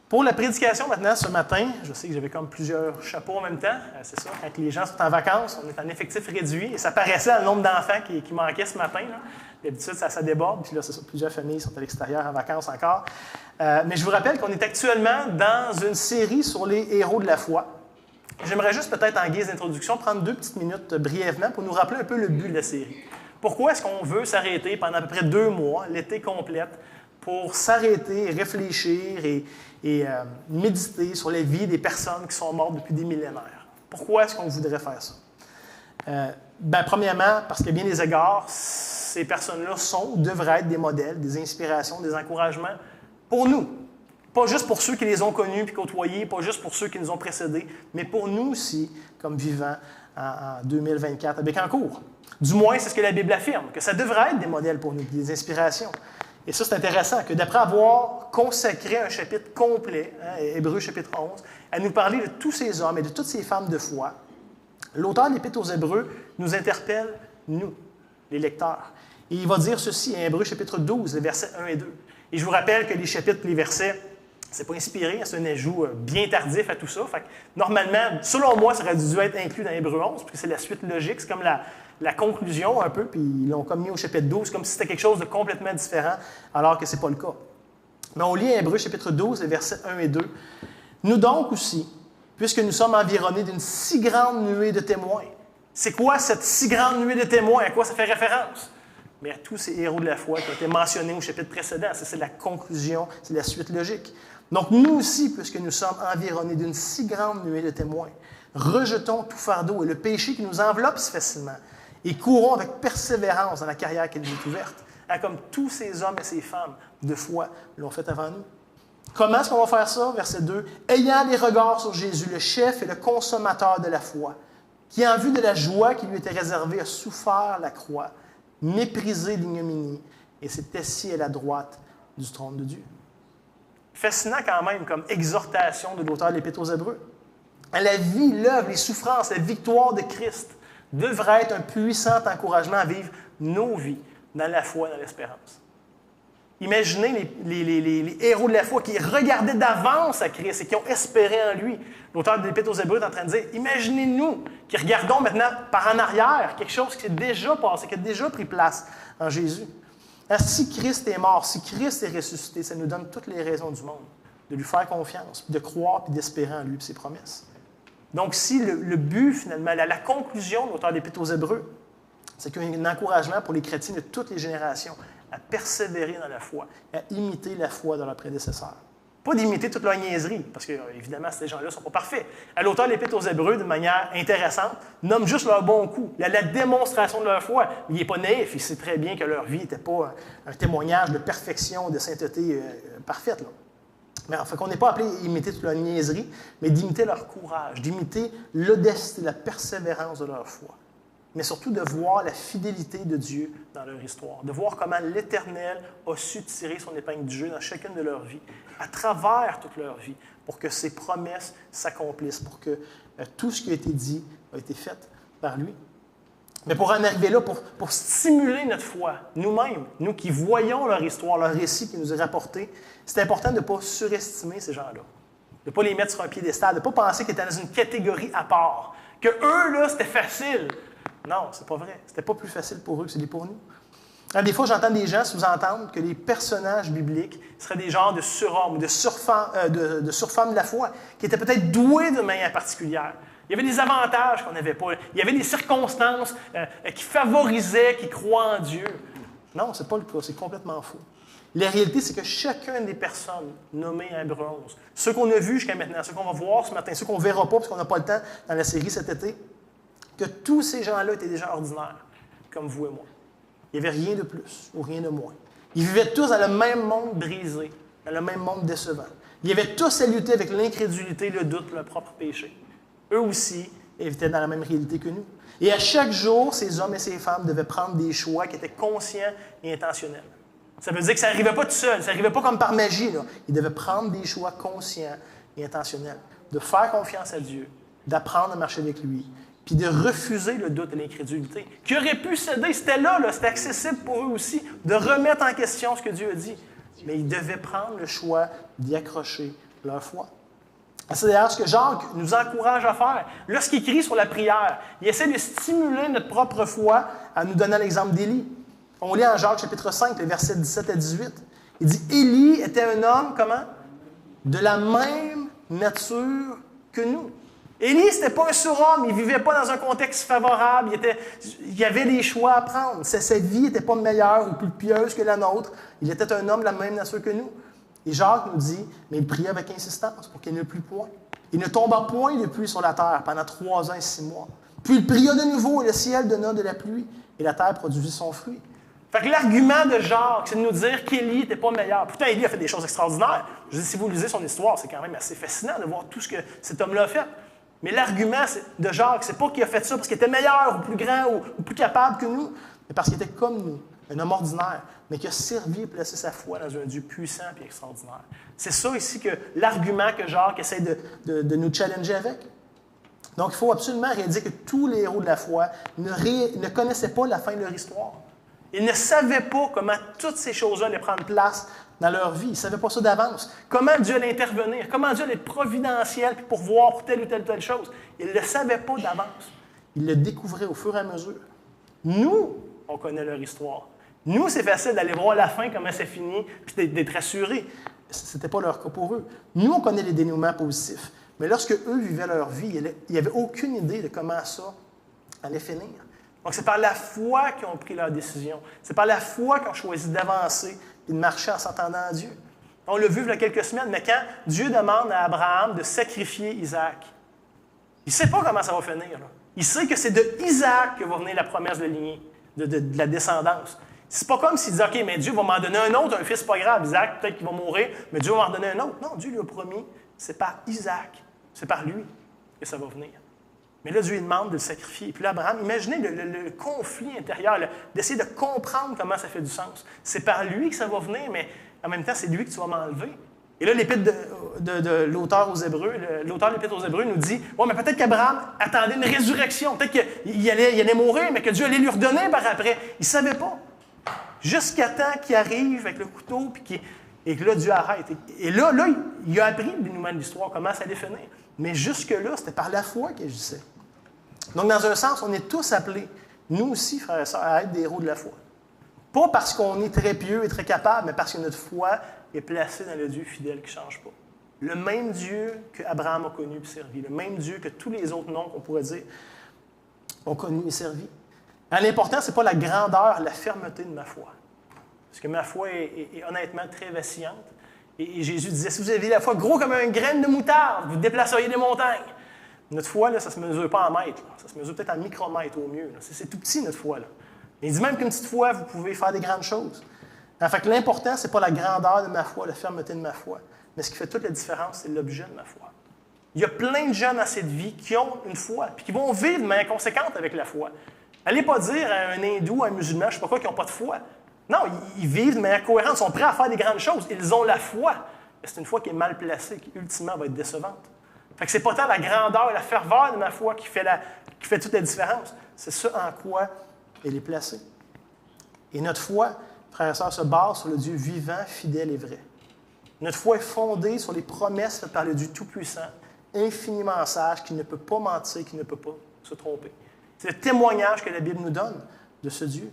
Pour la prédication maintenant ce matin, je sais que j'avais comme plusieurs chapeaux en même temps. C'est ça, quand les gens sont en vacances, on est en effectif réduit et ça paraissait le nombre d'enfants qui manquait ce matin. Là. D'habitude, ça déborde, puis là, c'est ça, plusieurs familles sont à l'extérieur en vacances encore. Mais je vous rappelle qu'on est actuellement dans une série sur les héros de la foi. J'aimerais juste peut-être en guise d'introduction prendre 2 petites minutes brièvement pour nous rappeler un peu le but de la série. Pourquoi est-ce qu'on veut s'arrêter pendant à peu près 2 mois, l'été complète, pour s'arrêter, réfléchir et méditer sur la vie des personnes qui sont mortes depuis des millénaires? Pourquoi est-ce qu'on voudrait faire ça? Premièrement, parce qu'à bien des égards, ces personnes-là sont ou devraient être des modèles, des inspirations, des encouragements pour nous. Pas juste pour ceux qui les ont connus et côtoyés, pas juste pour ceux qui nous ont précédés, mais pour nous aussi, comme vivants en 2024 à Bécancour. Du moins, c'est ce que la Bible affirme, que ça devrait être des modèles pour nous, des inspirations. Et ça, c'est intéressant, que d'après avoir consacré un chapitre complet, Hébreux chapitre 11, à nous parler de tous ces hommes et de toutes ces femmes de foi, l'auteur de l'Épître aux Hébreux nous interpelle, nous, les lecteurs. Et il va dire ceci, à Hébreux chapitre 12, les versets 1 et 2. Et je vous rappelle que les chapitres et les versets, c'est pas inspiré, c'est un ajout bien tardif à tout ça. Fait que, normalement, selon moi, ça aurait dû être inclus dans Hébreux 11, parce que c'est la suite logique, c'est comme la conclusion un peu, puis ils l'ont comme mis au chapitre 12, comme si c'était quelque chose de complètement différent, alors que ce n'est pas le cas. Mais on lit à Hébreux chapitre 12, les versets 1 et 2. « Nous donc aussi, puisque nous sommes environnés d'une si grande nuée de témoins. » C'est quoi cette si grande nuée de témoins? À quoi ça fait référence? Mais à tous ces héros de la foi qui ont été mentionnés au chapitre précédent. Ça, c'est la conclusion, c'est la suite logique. Donc, nous aussi, puisque nous sommes environnés d'une si grande nuée de témoins, rejetons tout fardeau et le péché qui nous enveloppe si facilement et courons avec persévérance dans la carrière qui nous est ouverte, comme tous ces hommes et ces femmes de foi l'ont fait avant nous. Comment est-ce qu'on va faire ça? Verset 2. « Ayant les regards sur Jésus, le chef et le consommateur de la foi, qui, en vue de la joie qui lui était réservée, a souffert la croix, méprisé l'ignominie, et s'est assis à la droite du trône de Dieu. » Fascinant quand même comme exhortation de l'auteur de l'Épître aux Hébreux. La vie, l'œuvre, les souffrances, la victoire de Christ devrait être un puissant encouragement à vivre nos vies dans la foi et dans l'espérance. Imaginez les héros de la foi qui regardaient d'avance à Christ et qui ont espéré en lui. L'auteur de l'Épître aux Hébreux est en train de dire, imaginez-nous qui regardons maintenant par en arrière quelque chose qui s'est déjà passé, qui a déjà pris place en Jésus. Si Christ est mort, si Christ est ressuscité, ça nous donne toutes les raisons du monde de lui faire confiance, de croire et d'espérer en lui et ses promesses. Donc, si le but, finalement, la conclusion de l'auteur de l'Épître aux Hébreux, c'est qu'il y a un encouragement pour les chrétiens de toutes les générations à persévérer dans la foi, à imiter la foi de leurs prédécesseurs. Pas d'imiter toute leur niaiserie, parce que, évidemment, ces gens-là ne sont pas parfaits. L'auteur de l'Épître aux Hébreux, de manière intéressante, nomme juste leur bon coup, la démonstration de leur foi. Il n'est pas naïf, il sait très bien que leur vie n'était pas un témoignage de perfection, de sainteté parfaite. Là. Mais enfin, qu'on n'est pas appelé à imiter toute leur niaiserie, mais d'imiter leur courage, d'imiter l'audacité, la persévérance de leur foi. Mais surtout de voir la fidélité de Dieu dans leur histoire, de voir comment l'Éternel a su tirer son épingle du jeu dans chacune de leurs vies, à travers toute leur vie, pour que ses promesses s'accomplissent, pour que tout ce qui a été dit a été fait par lui. Mais pour en arriver là, pour stimuler notre foi, nous-mêmes, nous qui voyons leur histoire, leur récit qui nous est rapporté, c'est important de ne pas surestimer ces gens-là, de ne pas les mettre sur un piédestal, de ne pas penser qu'ils étaient dans une catégorie à part, que eux, là, c'était facile. Non, c'est pas vrai. C'était pas plus facile pour eux que c'est pour nous. Alors, des fois, j'entends des gens sous-entendre que les personnages bibliques seraient des genres de surhommes, de surfemmes de la foi, qui étaient peut-être doués d'une manière particulière. Il y avait des avantages qu'on n'avait pas. Il y avait des circonstances qui favorisaient, qui croient en Dieu. Non, c'est pas le cas. C'est complètement faux. La réalité, c'est que chacune des personnes nommées à Hébreux 11, ceux qu'on a vus jusqu'à maintenant, ceux qu'on va voir ce matin, ceux qu'on ne verra pas parce qu'on n'a pas le temps dans la série cet été, que tous ces gens-là étaient déjà ordinaires, comme vous et moi. Il n'y avait rien de plus ou rien de moins. Ils vivaient tous dans le même monde brisé, dans le même monde décevant. Ils avaient tous à lutter avec l'incrédulité, le doute, leur propre péché. Eux aussi étaient dans la même réalité que nous. Et à chaque jour, ces hommes et ces femmes devaient prendre des choix qui étaient conscients et intentionnels. Ça veut dire que ça n'arrivait pas tout seul, ça n'arrivait pas comme par magie. Là. Ils devaient prendre des choix conscients et intentionnels, de faire confiance à Dieu, d'apprendre à marcher avec lui, puis de refuser le doute et l'incrédulité, qui aurait pu céder, c'était là, c'était accessible pour eux aussi, de remettre en question ce que Dieu a dit. Mais ils devaient prendre le choix d'y accrocher, leur foi. C'est d'ailleurs ce que Jacques nous encourage à faire. Lorsqu'il écrit sur la prière, il essaie de stimuler notre propre foi en nous donnant l'exemple d'Élie. On lit en Jacques chapitre 5, les versets 17 à 18. Il dit « Élie était un homme, comment? De la même nature que nous. » Élie, ce n'était pas un surhomme, il ne vivait pas dans un contexte favorable, il avait des choix à prendre. Sa vie n'était pas meilleure ou plus pieuse que la nôtre. Il était un homme de la même nature que nous. Et Jacques nous dit, mais il priait avec insistance pour qu'il ne plût point. Il ne tomba point de pluie sur la terre pendant 3 ans et 6 mois. Puis il pria de nouveau et le ciel donna de la pluie et la terre produisit son fruit. Fait que l'argument de Jacques, c'est de nous dire qu'Élie n'était pas meilleur. Pourtant, Élie a fait des choses extraordinaires. Je dis, si vous lisez son histoire, c'est quand même assez fascinant de voir tout ce que cet homme-là a fait. Mais l'argument de Jacques, c'est pas qu'il a fait ça parce qu'il était meilleur ou plus grand ou plus capable que nous, mais parce qu'il était comme nous, un homme ordinaire, mais qui a servi et placé sa foi dans un Dieu puissant et extraordinaire. C'est ça ici que l'argument que Jacques essaie de nous challenger avec. Donc, il faut absolument réaliser que tous les héros de la foi ne connaissaient pas la fin de leur histoire. Ils ne savaient pas comment toutes ces choses-là allaient prendre place dans leur vie. Ils ne savaient pas ça d'avance. Comment Dieu allait intervenir, comment Dieu allait être providentiel pour voir pour telle ou telle chose. Ils ne le savaient pas d'avance. Ils le découvraient au fur et à mesure. Nous, on connaît leur histoire. Nous, c'est facile d'aller voir la fin, comment c'est fini, puis d'être rassurés. Ce n'était pas leur cas pour eux. Nous, on connaît les dénouements positifs. Mais lorsque eux vivaient leur vie, il n'y avait aucune idée de comment ça allait finir. Donc, c'est par la foi qu'ils ont pris leur décision. C'est par la foi qu'ils ont choisi d'avancer et de marcher en s'entendant à Dieu. On l'a vu il y a quelques semaines, mais quand Dieu demande à Abraham de sacrifier Isaac, il ne sait pas comment ça va finir. Là. Il sait que c'est de Isaac que va venir la promesse de lignée, de la descendance. C'est pas comme s'il disait, OK, mais Dieu va m'en donner un autre, un fils, pas grave. Isaac, peut-être qu'il va mourir, mais Dieu va m'en donner un autre. Non, Dieu lui a promis, c'est par Isaac, c'est par lui que ça va venir. Mais là, Dieu lui demande de le sacrifier. Et puis là, Abraham, imaginez le conflit intérieur, d'essayer de comprendre comment ça fait du sens. C'est par lui que ça va venir, mais en même temps, c'est lui que tu vas m'enlever. Et là, l'épître de l'auteur aux Hébreux, l'auteur de l'épître aux Hébreux nous dit, « Ouais, mais peut-être qu'Abraham attendait une résurrection. Peut-être qu'il allait mourir, mais que Dieu allait lui redonner par après. » Il ne savait pas. Jusqu'à temps qu'il arrive avec le couteau, et que là, Dieu arrête. Et là, il a appris le dénouement de l'histoire, comment ça allait finir. Mais jusque-là, c'était par la foi qu'il agissait. Donc, dans un sens, on est tous appelés, nous aussi, frères et sœurs, à être des héros de la foi. Pas parce qu'on est très pieux et très capable, mais parce que notre foi est placée dans le Dieu fidèle qui ne change pas. Le même Dieu qu'Abraham a connu et servi, le même Dieu que tous les autres noms qu'on pourrait dire ont connu et servi. L'important, ce n'est pas la grandeur, la fermeté de ma foi. Parce que ma foi est honnêtement très vacillante. Et Jésus disait, si vous avez la foi gros comme un grain de moutarde, vous déplaceriez des montagnes. Notre foi, là, ça ne se mesure pas en mètres. Là. Ça se mesure peut-être en micromètres au mieux. C'est tout petit, notre foi. Là. Mais il dit même qu'une petite foi, vous pouvez faire des grandes choses. Fait que l'important, ce n'est pas la grandeur de ma foi, la fermeté de ma foi. Mais ce qui fait toute la différence, c'est l'objet de ma foi. Il y a plein de gens dans cette vie qui ont une foi, puis qui vont vivre de manière conséquente avec la foi. Allez pas dire à un hindou, à un musulman, je ne sais pas quoi, qui n'ont pas de foi. Non, ils vivent de manière cohérente, ils sont prêts à faire des grandes choses. Ils ont la foi. Mais c'est une foi qui est mal placée, qui ultimement va être décevante. Fait que c'est pas tant la grandeur, la ferveur de ma foi qui fait toute la différence. C'est ce en quoi elle est placée. Et notre foi, frères et sœurs, se base sur le Dieu vivant, fidèle et vrai. Notre foi est fondée sur les promesses faites par le Dieu Tout-Puissant, infiniment sage, qui ne peut pas mentir, qui ne peut pas se tromper. C'est le témoignage que la Bible nous donne de ce Dieu.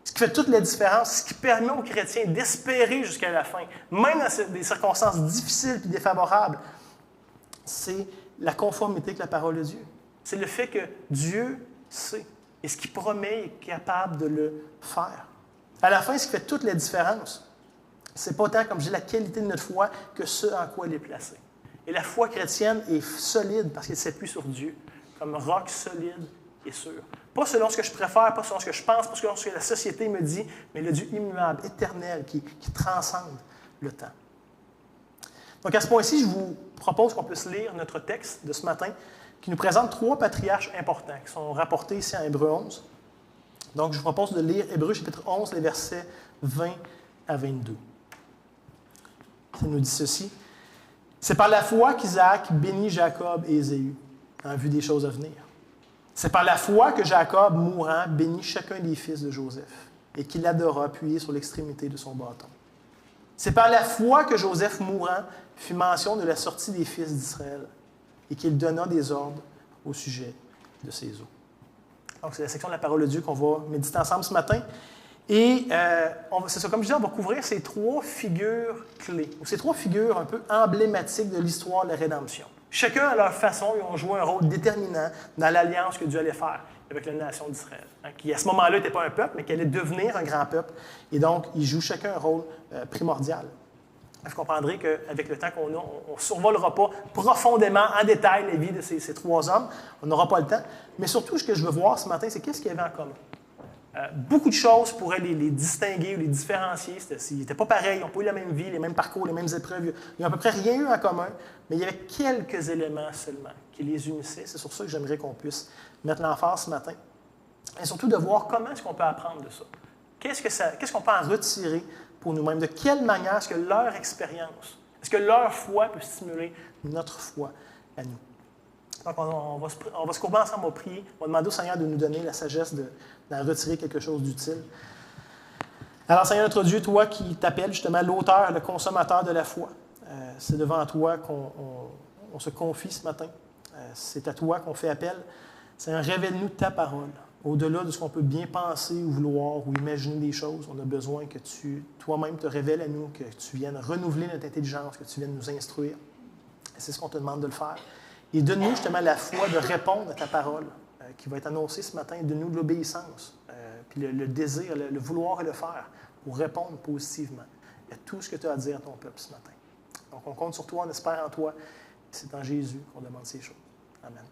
Ce qui fait toute la différence, ce qui permet aux chrétiens d'espérer jusqu'à la fin, même dans des circonstances difficiles et défavorables, c'est la conformité avec la parole de Dieu. C'est le fait que Dieu sait et ce qu'il promet est capable de le faire. À la fin, ce qui fait toute la différence, c'est pas tant, comme je dis, la qualité de notre foi que ce en quoi elle est placée. Et la foi chrétienne est solide parce qu'elle s'appuie sur Dieu, comme roc solide et sûr. Pas selon ce que je préfère, pas selon ce que je pense, pas selon ce que la société me dit, mais le Dieu immuable, éternel, qui transcende le temps. Donc, à ce point-ci, je vous propose qu'on puisse lire notre texte de ce matin, qui nous présente 3 patriarches importants, qui sont rapportés ici en Hébreux 11. Donc, je vous propose de lire Hébreux chapitre 11, les versets 20 à 22. Ça nous dit ceci. « C'est par la foi qu'Isaac bénit Jacob et Ésaü, en vue des choses à venir. C'est par la foi que Jacob, mourant, bénit chacun des fils de Joseph, et qu'il l'adora appuyé sur l'extrémité de son bâton. C'est par la foi que Joseph, mourant, fit mention de la sortie des fils d'Israël et qu'il donna des ordres au sujet de ces eaux. Donc, c'est la section de la parole de Dieu qu'on va méditer ensemble ce matin. Et c'est ça, comme je disais, on va couvrir ces trois figures clés, ou ces trois figures un peu emblématiques de l'histoire de la rédemption. Chacun, à leur façon, ils ont joué un rôle déterminant dans l'alliance que Dieu allait faire avec la nation d'Israël, qui à ce moment-là n'était pas un peuple, mais qui allait devenir un grand peuple. Et donc, ils jouent chacun un rôle primordial. Vous comprendrez qu'avec le temps qu'on a, on ne survolera pas profondément, en détail, la vie de ces trois hommes. On n'aura pas le temps. Mais surtout, ce que je veux voir ce matin, c'est qu'est-ce qu'il y avait en commun. Beaucoup de choses pourraient les distinguer ou les différencier. Ils n'étaient pas pareils, ils n'ont pas eu la même vie, les mêmes parcours, les mêmes épreuves. Ils n'ont à peu près rien eu en commun, mais il y avait quelques éléments seulement qui les unissaient. C'est sur ça que j'aimerais qu'on puisse mettre l'emphase ce matin. Et surtout de voir comment est-ce qu'on peut apprendre de ça. Qu'est-ce qu'on peut en retirer pour nous-mêmes? De quelle manière est-ce que leur expérience, est-ce que leur foi peut stimuler notre foi à nous? Donc, on va se courber ensemble, on va prier, on va demander au Seigneur de nous donner la sagesse d'en retirer quelque chose d'utile. Alors, Seigneur notre Dieu, toi qui t'appelles justement l'auteur, le consommateur de la foi, c'est devant toi qu'on se confie ce matin. C'est à toi qu'on fait appel. Seigneur, révèle-nous ta parole. Au-delà de ce qu'on peut bien penser ou vouloir ou imaginer des choses, on a besoin que tu, toi-même, te révèles à nous, que tu viennes renouveler notre intelligence, que tu viennes nous instruire. Et c'est ce qu'on te demande de le faire. Et donne-nous justement la foi de répondre à ta parole qui va être annoncée ce matin. Donne-nous de l'obéissance, puis le désir, le vouloir et le faire pour répondre positivement à tout ce que tu as à dire à ton peuple ce matin. Donc, on compte sur toi, on espère en toi. C'est en Jésus qu'on demande ces choses. Amen.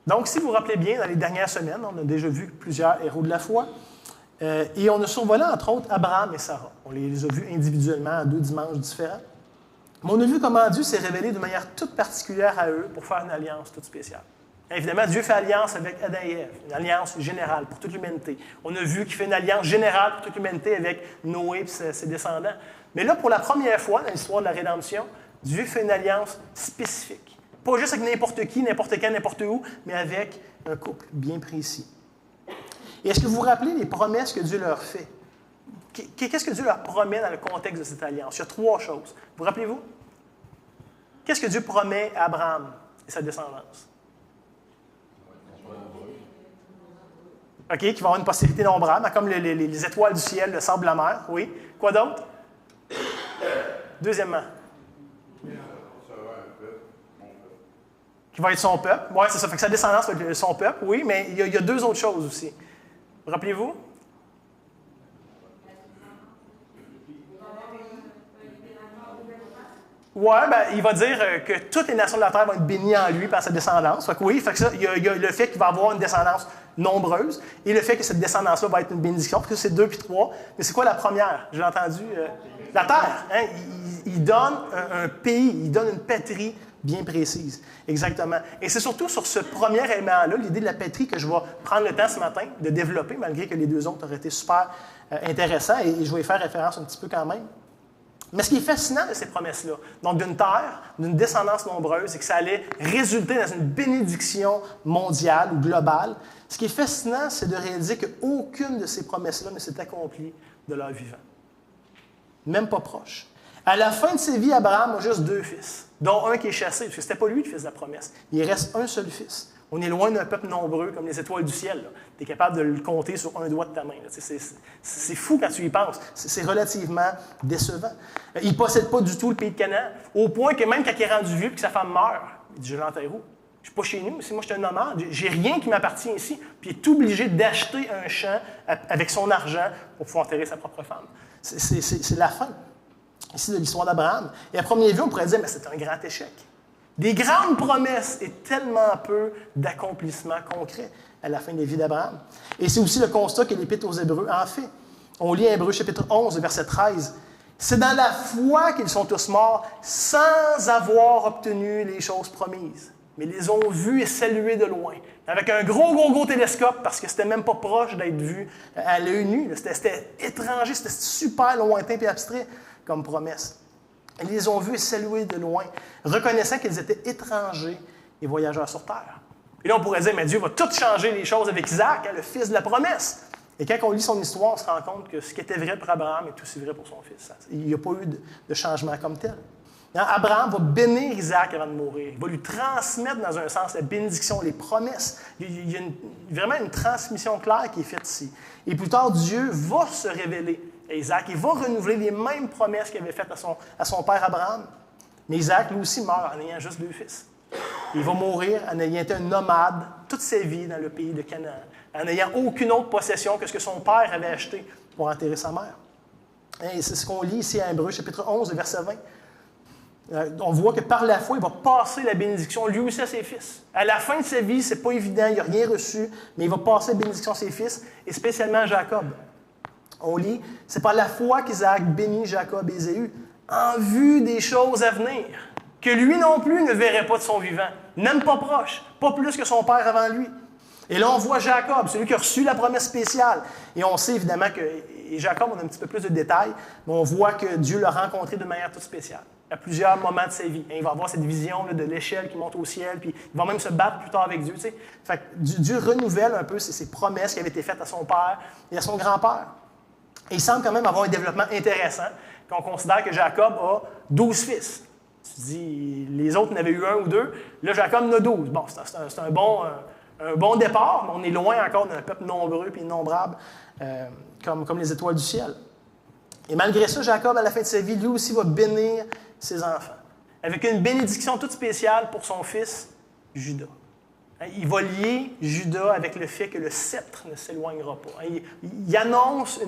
Donc, si vous vous rappelez bien, dans les dernières semaines, on a déjà vu plusieurs héros de la foi. Et on a survolé, entre autres, Abraham et Sarah. On les a vus individuellement à 2 dimanches différents. Mais on a vu comment Dieu s'est révélé de manière toute particulière à eux pour faire une alliance toute spéciale. Et évidemment, Dieu fait alliance avec Adam et Ève, une alliance générale pour toute l'humanité. On a vu qu'il fait une alliance générale pour toute l'humanité avec Noé et ses descendants. Mais là, pour la première fois dans l'histoire de la rédemption, Dieu fait une alliance spécifique. Pas juste avec n'importe qui, n'importe quand, n'importe où, mais avec un couple bien précis. Et est-ce que vous vous rappelez les promesses que Dieu leur fait? Qu'est-ce que Dieu leur promet dans le contexte de cette alliance? Il y a 3 choses. Vous rappelez-vous? Qu'est-ce que Dieu promet à Abraham et sa descendance? OK, qu'il va avoir une postérité nombrable, comme les étoiles du ciel, le sable de la mer. Oui. Quoi d'autre? Deuxièmement. Qui va être son peuple. Oui, c'est ça. Fait que sa descendance va être son peuple. Oui, mais il y a 2 autres choses aussi. Rappelez-vous? Oui, il va dire que toutes les nations de la terre vont être bénies en lui par sa descendance. Fait que oui, fait que ça, il y a le fait qu'il va avoir une descendance nombreuse et le fait que cette descendance-là va être une bénédiction, parce que c'est 2 puis 3. Mais c'est quoi la première? J'ai entendu. La terre. Hein? Il donne un pays, il donne une patrie bien précise. Exactement. Et c'est surtout sur ce premier élément-là, l'idée de la patrie, que je vais prendre le temps ce matin de développer, malgré que les 2 autres auraient été super intéressants, et je vais y faire référence un petit peu quand même. Mais ce qui est fascinant de ces promesses-là, donc d'une terre, d'une descendance nombreuse, et que ça allait résulter dans une bénédiction mondiale ou globale, ce qui est fascinant, c'est de réaliser qu'aucune de ces promesses-là ne s'est accomplie de leur vivant. Même pas proche. À la fin de ses vies, Abraham a juste 2 fils, dont un qui est chassé, parce que ce n'était pas lui le fils de la promesse. Il reste un seul fils. On est loin d'un peuple nombreux comme les étoiles du ciel. Tu es capable de le compter sur un doigt de ta main. C'est fou quand tu y penses. C'est relativement décevant. Il ne possède pas du tout le pays de Canaan, au point que même quand il est rendu vieux et que sa femme meurt, il dit « Je l'enterre où? Je ne suis pas chez nous, moi je suis un nomade, j'ai rien qui m'appartient ici. » Puis il est obligé d'acheter un champ avec son argent pour pouvoir enterrer sa propre femme. C'est la fin ici de l'histoire d'Abraham. Et à première vue, on pourrait dire « Mais c'est un grand échec. » Des grandes promesses et tellement peu d'accomplissements concrets à la fin de la vie d'Abraham. Et c'est aussi le constat que l'Épître aux Hébreux en fait. On lit Hébreux chapitre 11, verset 13. « C'est dans la foi qu'ils sont tous morts sans avoir obtenu les choses promises. Mais ils les ont vus et salués de loin. » Avec un gros télescope, parce que c'était même pas proche d'être vu à l'œil nu. C'était étranger, c'était super lointain et abstrait comme promesse. Ils les ont vus et salués de loin, reconnaissant qu'ils étaient étrangers et voyageurs sur terre. Et là, on pourrait dire, mais Dieu va tout changer les choses avec Isaac, le fils de la promesse. Et quand on lit son histoire, on se rend compte que ce qui était vrai pour Abraham est aussi vrai pour son fils. Il n'y a pas eu de changement comme tel. Abraham va bénir Isaac avant de mourir. Il va lui transmettre, dans un sens, la bénédiction, les promesses. Il y a vraiment une transmission claire qui est faite ici. Et plus tard, Dieu va se révéler à Isaac. Il va renouveler les mêmes promesses qu'il avait faites à son père Abraham. Mais Isaac, lui aussi, meurt en ayant juste 2 fils. Il va mourir en ayant été un nomade toute sa vie dans le pays de Canaan, en n'ayant aucune autre possession que ce que son père avait acheté pour enterrer sa mère. Et c'est ce qu'on lit ici à Hébreux, chapitre 11, verset 20. On voit que par la foi, il va passer la bénédiction lui aussi à ses fils. À la fin de sa vie, c'est pas évident, il n'a rien reçu, mais il va passer la bénédiction à ses fils, et spécialement à Jacob. On lit, c'est par la foi qu'Isaac bénit Jacob et Ésaü, en vue des choses à venir, que lui non plus ne verrait pas de son vivant, même pas proche, pas plus que son père avant lui. Et là, on voit Jacob, celui qui a reçu la promesse spéciale. Et on sait évidemment que, et Jacob, on a un petit peu plus de détails, mais on voit que Dieu l'a rencontré de manière toute spéciale, à plusieurs moments de sa vie. Et il va avoir cette vision là, de l'échelle qui monte au ciel, puis il va même se battre plus tard avec Dieu. Tu sais. Fait que Dieu renouvelle un peu ses promesses qui avaient été faites à son père et à son grand-père. Et il semble quand même avoir un développement intéressant, qu'on considère que Jacob a 12 fils. Tu dis, les autres n'avaient eu 1 ou 2, là, Jacob en a 12. Bon, c'est un bon départ, mais on est loin encore d'un peuple nombreux et innombrable, comme les étoiles du ciel. Et malgré ça, Jacob, à la fin de sa vie, lui aussi va bénir ses enfants, avec une bénédiction toute spéciale pour son fils, Judas. Il va lier Judas avec le fait que le sceptre ne s'éloignera pas. Il annonce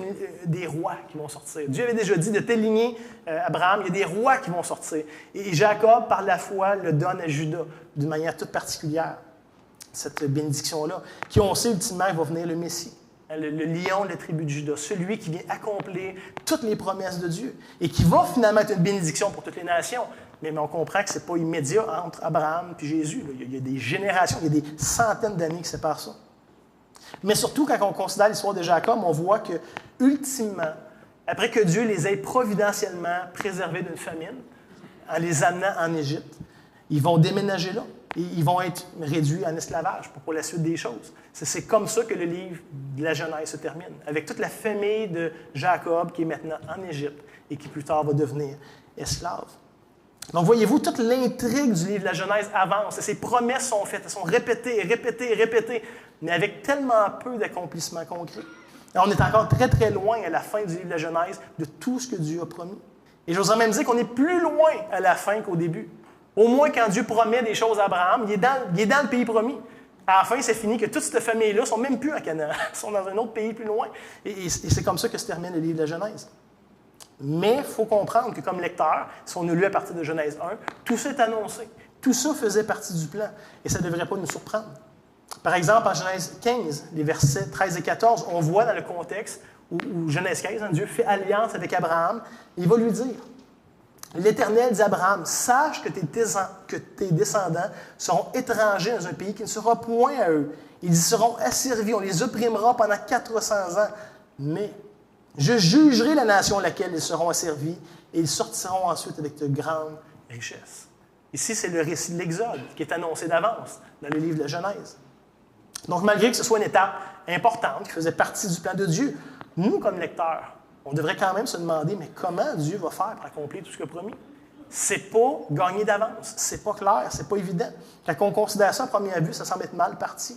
des rois qui vont sortir. Dieu avait déjà dit de telle lignée, Abraham, il y a des rois qui vont sortir. Et Jacob, par la foi, le donne à Judas d'une manière toute particulière, cette bénédiction-là, qui on sait ultimement qu'il va venir le Messie. Le lion de la tribu de Juda, celui qui vient accomplir toutes les promesses de Dieu et qui va finalement être une bénédiction pour toutes les nations. Mais on comprend que ce n'est pas immédiat entre Abraham et Jésus. Il y a des générations, il y a des centaines d'années qui séparent ça. Mais surtout, quand on considère l'histoire de Jacob, on voit que, ultimement, après que Dieu les ait providentiellement préservés d'une famine, en les amenant en Égypte, ils vont déménager là. Et ils vont être réduits en esclavage pour la suite des choses. C'est comme ça que le livre de la Genèse se termine, avec toute la famille de Jacob qui est maintenant en Égypte et qui plus tard va devenir esclave. Donc, voyez-vous, toute l'intrigue du livre de la Genèse avance. Et ses promesses sont faites, elles sont répétées, répétées, répétées, mais avec tellement peu d'accomplissements concrets. Alors, on est encore très, très loin à la fin du livre de la Genèse de tout ce que Dieu a promis. Et j'oserais même dire qu'on est plus loin à la fin qu'au début. Au moins, quand Dieu promet des choses à Abraham, il est dans le pays promis. À la fin, c'est fini que toute cette famille-là ne sont même plus à Canaan. Ils sont dans un autre pays plus loin. Et c'est comme ça que se termine le livre de la Genèse. Mais il faut comprendre que comme lecteur, si on a lu à partir de Genèse 1, tout ça est annoncé. Tout ça faisait partie du plan. Et ça ne devrait pas nous surprendre. Par exemple, en Genèse 15, les versets 13 et 14, on voit dans le contexte où Genèse 15, Dieu fait alliance avec Abraham. Il va lui dire, l'Éternel dit à Abraham, sache que tes descendants seront étrangers dans un pays qui ne sera point à eux. Ils y seront asservis, on les opprimera pendant 400 ans. Mais je jugerai la nation à laquelle ils seront asservis et ils sortiront ensuite avec de grandes richesses. Ici, c'est le récit de l'Exode qui est annoncé d'avance dans le livre de la Genèse. Donc, malgré que ce soit une étape importante qui faisait partie du plan de Dieu, nous, comme lecteurs, on devrait quand même se demander, mais comment Dieu va faire pour accomplir tout ce qu'il a promis? C'est pas gagné d'avance, c'est pas clair, c'est pas évident. Quand on considère ça à première vue, ça semble être mal parti.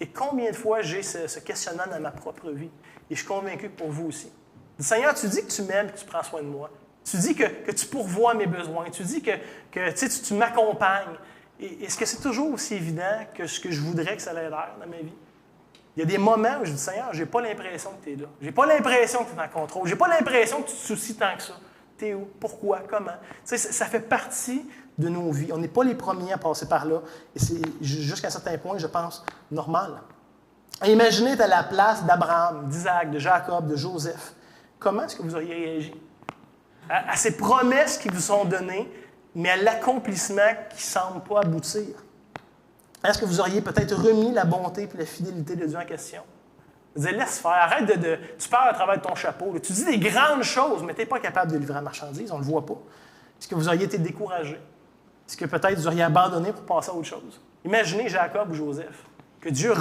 Et combien de fois j'ai ce questionnement dans ma propre vie? Et je suis convaincu que pour vous aussi. Seigneur, tu dis que tu m'aimes et que tu prends soin de moi. Tu dis que tu pourvois mes besoins. Tu dis que tu m'accompagnes. Et est-ce que c'est toujours aussi évident que ce que je voudrais que ça ait l'air dans ma vie? Il y a des moments où je dis, Seigneur, je n'ai pas l'impression que tu es là. Je n'ai pas l'impression que tu es en contrôle. Je n'ai pas l'impression que tu te soucies tant que ça. Tu es où? Pourquoi? Comment? Tu sais, ça fait partie de nos vies. On n'est pas les premiers à passer par là. Et c'est jusqu'à un certain point, je pense, normal. Et imaginez être à la place d'Abraham, d'Isaac, de Jacob, de Joseph. Comment est-ce que vous auriez réagi? À ces promesses qui vous sont données, mais à l'accomplissement qui ne semble pas aboutir. Est-ce que vous auriez peut-être remis la bonté et la fidélité de Dieu en question? Vous dites, laisse faire, arrête tu parles à travers ton chapeau, là. Tu dis des grandes choses, mais tu n'es pas capable de livrer la marchandise, on ne le voit pas. Est-ce que vous auriez été découragé? Est-ce que peut-être vous auriez abandonné pour passer à autre chose? Imaginez Jacob ou Joseph, que Dieu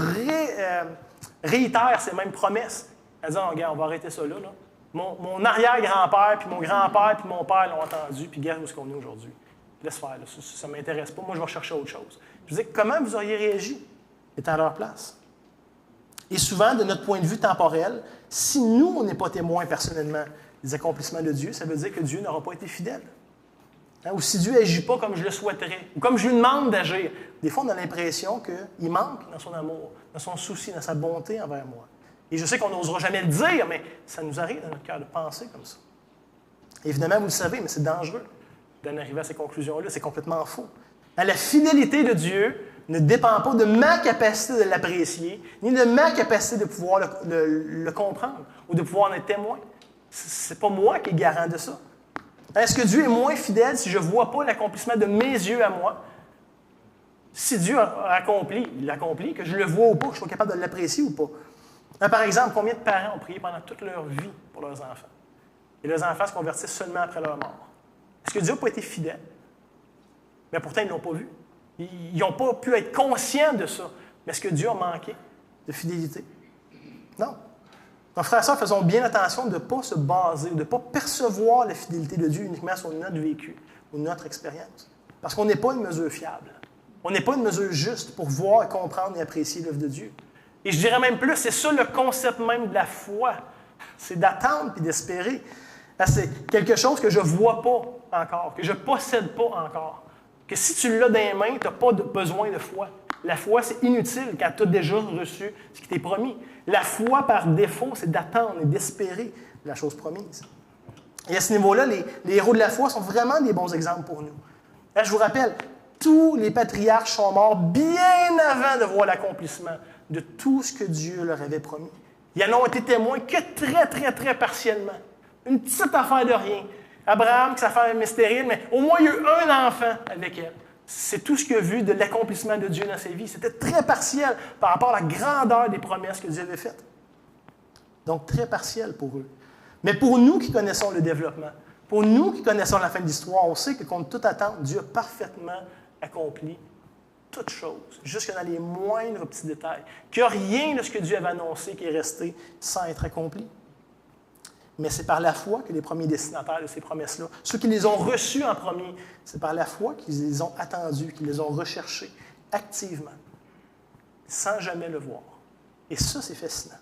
réitère ces mêmes promesses, Elle dit, oh, regarde, on va arrêter ça là. Mon arrière-grand-père, puis mon grand-père, puis mon père l'ont entendu, puis regarde où est-ce qu'on est aujourd'hui. Laisse faire, là, ça ne m'intéresse pas. Moi, je vais chercher autre chose. Je veux dire, comment vous auriez réagi étant à leur place? Et souvent, de notre point de vue temporel, si nous, on n'est pas témoins personnellement des accomplissements de Dieu, ça veut dire que Dieu n'aura pas été fidèle. Hein? Ou si Dieu n'agit pas comme je le souhaiterais, ou comme je lui demande d'agir. Des fois, on a l'impression qu'il manque dans son amour, dans son souci, dans sa bonté envers moi. Et je sais qu'on n'osera jamais le dire, mais ça nous arrive dans notre cœur de penser comme ça. Évidemment, vous le savez, mais c'est dangereux d'en arriver à ces conclusions-là. C'est complètement faux. La fidélité de Dieu ne dépend pas de ma capacité de l'apprécier, ni de ma capacité de pouvoir le comprendre ou de pouvoir en être témoin. Ce n'est pas moi qui est garant de ça. Est-ce que Dieu est moins fidèle si je ne vois pas l'accomplissement de mes yeux à moi? Si Dieu a accompli, il l'accomplit, que je le vois ou pas, que je sois capable de l'apprécier ou pas. Par exemple, combien de parents ont prié pendant toute leur vie pour leurs enfants? Et leurs enfants se convertissent seulement après leur mort. Est-ce que Dieu n'a pas été fidèle? Mais pourtant, ils ne l'ont pas vu. Ils n'ont pas pu être conscients de ça. Mais est-ce que Dieu a manqué de fidélité? Non. Donc, frères et sœurs, faisons bien attention de ne pas se baser, de ne pas percevoir la fidélité de Dieu uniquement sur notre vécu ou notre expérience. Parce qu'on n'est pas une mesure fiable. On n'est pas une mesure juste pour voir, comprendre et apprécier l'œuvre de Dieu. Et je dirais même plus, c'est ça le concept même de la foi. C'est d'attendre et d'espérer. C'est quelque chose que je ne vois pas encore, que je ne possède pas encore. Que si tu l'as dans les mains, tu n'as pas besoin de foi. La foi, c'est inutile quand tu as déjà reçu ce qui t'est promis. La foi, par défaut, c'est d'attendre et d'espérer la chose promise. Et à ce niveau-là, les héros de la foi sont vraiment des bons exemples pour nous. Là, je vous rappelle, tous les patriarches sont morts bien avant de voir l'accomplissement de tout ce que Dieu leur avait promis. Ils n'en ont été témoins que très, très, très partiellement. Une petite affaire de rien. Abraham, que sa femme est stérile, mais au moins il y a eu un enfant avec elle. C'est tout ce qu'il a vu de l'accomplissement de Dieu dans sa vie. C'était très partiel par rapport à la grandeur des promesses que Dieu avait faites. Donc, très partiel pour eux. Mais pour nous qui connaissons le développement, pour nous qui connaissons la fin de l'histoire, on sait que contre toute attente, Dieu a parfaitement accompli toutes choses, jusque dans les moindres petits détails. Qu'il n'y a rien de ce que Dieu avait annoncé qui est resté sans être accompli. Mais c'est par la foi que les premiers destinataires de ces promesses-là, ceux qui les ont reçues en premier, c'est par la foi qu'ils les ont attendues, qu'ils les ont recherchées activement, sans jamais le voir. Et ça, c'est fascinant.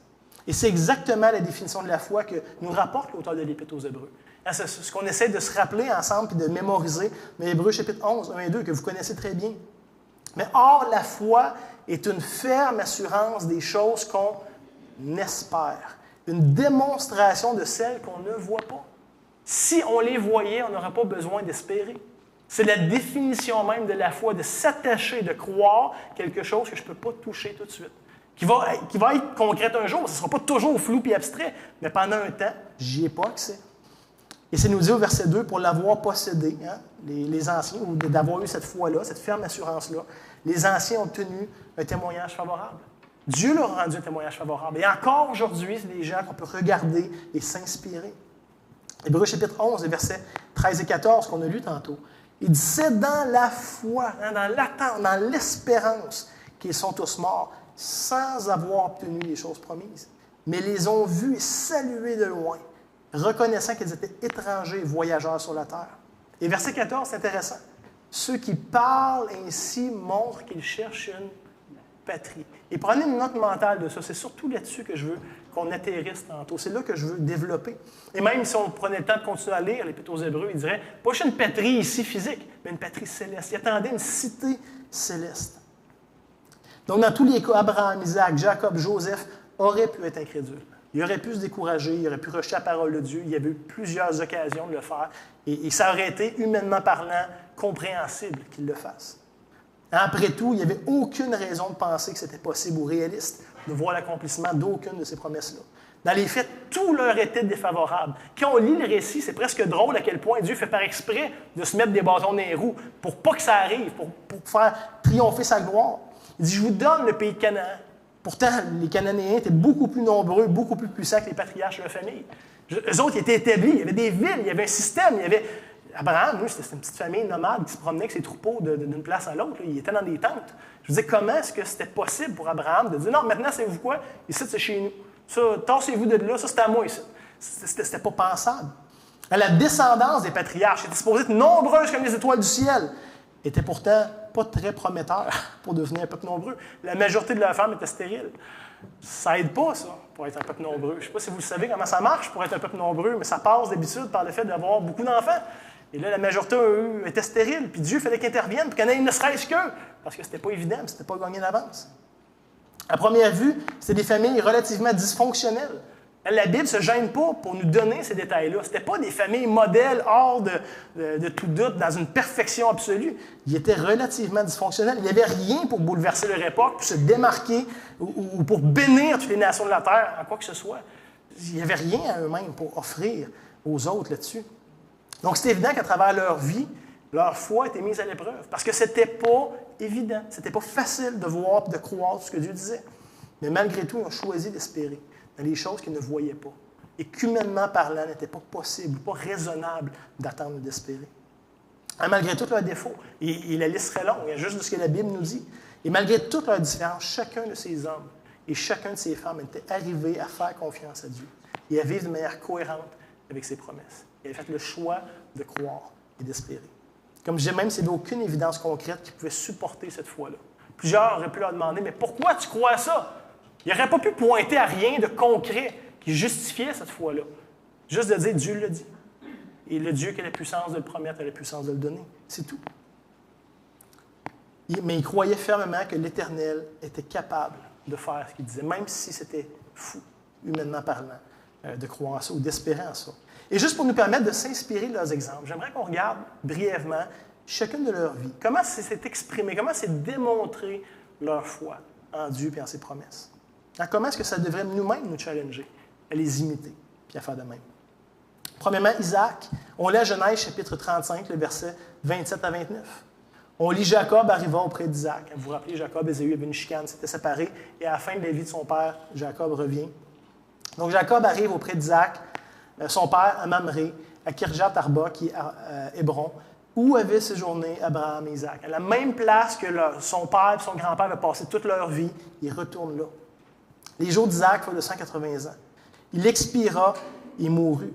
Et c'est exactement la définition de la foi que nous rapporte l'auteur de l'Épître aux Hébreux. C'est ce qu'on essaie de se rappeler ensemble et de mémoriser, mais Hébreux chapitre 11, 1 et 2, que vous connaissez très bien. Mais or, la foi est une ferme assurance des choses qu'on espère. Une démonstration de celles qu'on ne voit pas. Si on les voyait, on n'aurait pas besoin d'espérer. C'est la définition même de la foi, de s'attacher, de croire quelque chose que je ne peux pas toucher tout de suite. Qui va être concrète un jour, ce ne sera pas toujours flou et abstrait, mais pendant un temps, j'y ai pas accès. Et c'est nous dit au verset 2, pour l'avoir possédé, hein, les anciens, ou d'avoir eu cette foi-là, cette ferme assurance-là, les anciens ont obtenu un témoignage favorable. Dieu leur a rendu un témoignage favorable. Et encore aujourd'hui, c'est des gens qu'on peut regarder et s'inspirer. Hébreux chapitre 11, versets 13 et 14, qu'on a lu tantôt. Il dit, c'est dans la foi, hein, dans l'attente, dans l'espérance qu'ils sont tous morts, sans avoir obtenu les choses promises. Mais les ont vus et salués de loin, reconnaissant qu'ils étaient étrangers et voyageurs sur la terre. Et verset 14, c'est intéressant. Ceux qui parlent ainsi montrent qu'ils cherchent une patrie. Et prenez une note mentale de ça. C'est surtout là-dessus que je veux qu'on atterrisse tantôt. C'est là que je veux développer. Et même si on prenait le temps de continuer à lire l'Épître aux Hébreux, il dirait, pas juste une patrie ici physique, mais une patrie céleste. Il attendait une cité céleste. Donc, dans tous les cas, Abraham, Isaac, Jacob, Joseph auraient pu être incrédules. Il aurait pu se décourager, il aurait pu rejeter la parole de Dieu. Il y avait eu plusieurs occasions de le faire. Et ça aurait été, humainement parlant, compréhensible qu'il le fasse. Après tout, il n'y avait aucune raison de penser que c'était possible ou réaliste de voir l'accomplissement d'aucune de ces promesses-là. Dans les faits, tout leur était défavorable. Quand on lit le récit, c'est presque drôle à quel point Dieu fait par exprès de se mettre des bâtons dans les roues pour pas que ça arrive, pour faire triompher sa gloire. Il dit, je vous donne le pays de Canaan. Pourtant, les Cananéens étaient beaucoup plus nombreux, beaucoup plus puissants que les patriarches de la famille. Eux autres, ils étaient établis, il y avait des villes, il y avait un système, il y avait... Abraham, lui, c'était une petite famille nomade qui se promenait avec ses troupeaux d'une place à l'autre. Il était dans des tentes. Je veux dire, comment est-ce que c'était possible pour Abraham de dire, non, maintenant, savez-vous quoi? Ici, c'est chez nous. Ça, tassez-vous de là, ça c'est à moi ici. C'était pas pensable. La descendance des patriarches était supposée être nombreuse comme les étoiles du ciel, était pourtant pas très prometteur pour devenir un peuple nombreux. La majorité de leurs femmes étaient stériles. Ça aide pas, ça, pour être un peuple nombreux. Je ne sais pas si vous savez comment ça marche pour être un peuple nombreux, mais ça passe d'habitude par le fait d'avoir beaucoup d'enfants. Et là, la majorité, eux, étaient stériles, puis Dieu fallait qu'ils interviennent pour qu'il y en ait ne serait-ce qu'eux, parce que c'était pas évident, c'était pas gagné d'avance. À première vue, c'était des familles relativement dysfonctionnelles. La Bible ne se gêne pas pour nous donner ces détails-là. Ce n'étaient pas des familles modèles hors de tout doute, dans une perfection absolue. Ils étaient relativement dysfonctionnels. Il n'y avait rien pour bouleverser leur époque, pour se démarquer ou pour bénir toutes les nations de la terre, en quoi que ce soit. Il n'y avait rien à eux-mêmes pour offrir aux autres là-dessus. Donc, c'est évident qu'à travers leur vie, leur foi était mise à l'épreuve. Parce que ce n'était pas évident. Ce n'était pas facile de voir et de croire tout ce que Dieu disait. Mais malgré tout, ils ont choisi d'espérer dans les choses qu'ils ne voyaient pas. Et qu'humainement parlant, n'était pas possible, pas raisonnable d'attendre et d'espérer. Et malgré tous leurs défauts, et la liste serait longue, il y a juste de ce que la Bible nous dit, et malgré toutes leurs différences, chacun de ces hommes et chacun de ces femmes était arrivé à faire confiance à Dieu et à vivre de manière cohérente avec ses promesses. Ils avaient fait le choix de croire et d'espérer. Comme je disais, même s'il n'y avait aucune évidence concrète qui pouvait supporter cette foi-là. Plusieurs auraient pu leur demander, mais pourquoi tu crois à ça? Il n'aurait pas pu pointer à rien de concret qui justifiait cette foi-là. Juste de dire, Dieu l'a dit. Et le Dieu qui a la puissance de le promettre a la puissance de le donner. C'est tout. Mais il croyait fermement que l'Éternel était capable de faire ce qu'il disait, même si c'était fou, humainement parlant, de croire en ça ou d'espérer en ça. Et juste pour nous permettre de s'inspirer de leurs exemples, j'aimerais qu'on regarde brièvement chacune de leurs vies. Comment c'est exprimé, comment c'est démontré leur foi en Dieu et en ses promesses. Alors, comment est-ce que ça devrait nous-mêmes nous challenger à les imiter et à faire de même? Premièrement, Isaac, on lit à Genèse chapitre 35, le verset 27 à 29. On lit Jacob arrivant auprès d'Isaac. Vous vous rappelez, Jacob et Ésaü avaient une chicane, s'étaient séparés, et à la fin de la vie de son père, Jacob revient. Donc Jacob arrive auprès d'Isaac, son père à Mamré, à Kirjat Arba, qui est à Hébron, où avaient séjourné Abraham et Isaac. À la même place que son père et son grand-père avaient passé toute leur vie, ils retournent là. Les jours d'Isaac furent de 180 ans. Il expira et mourut,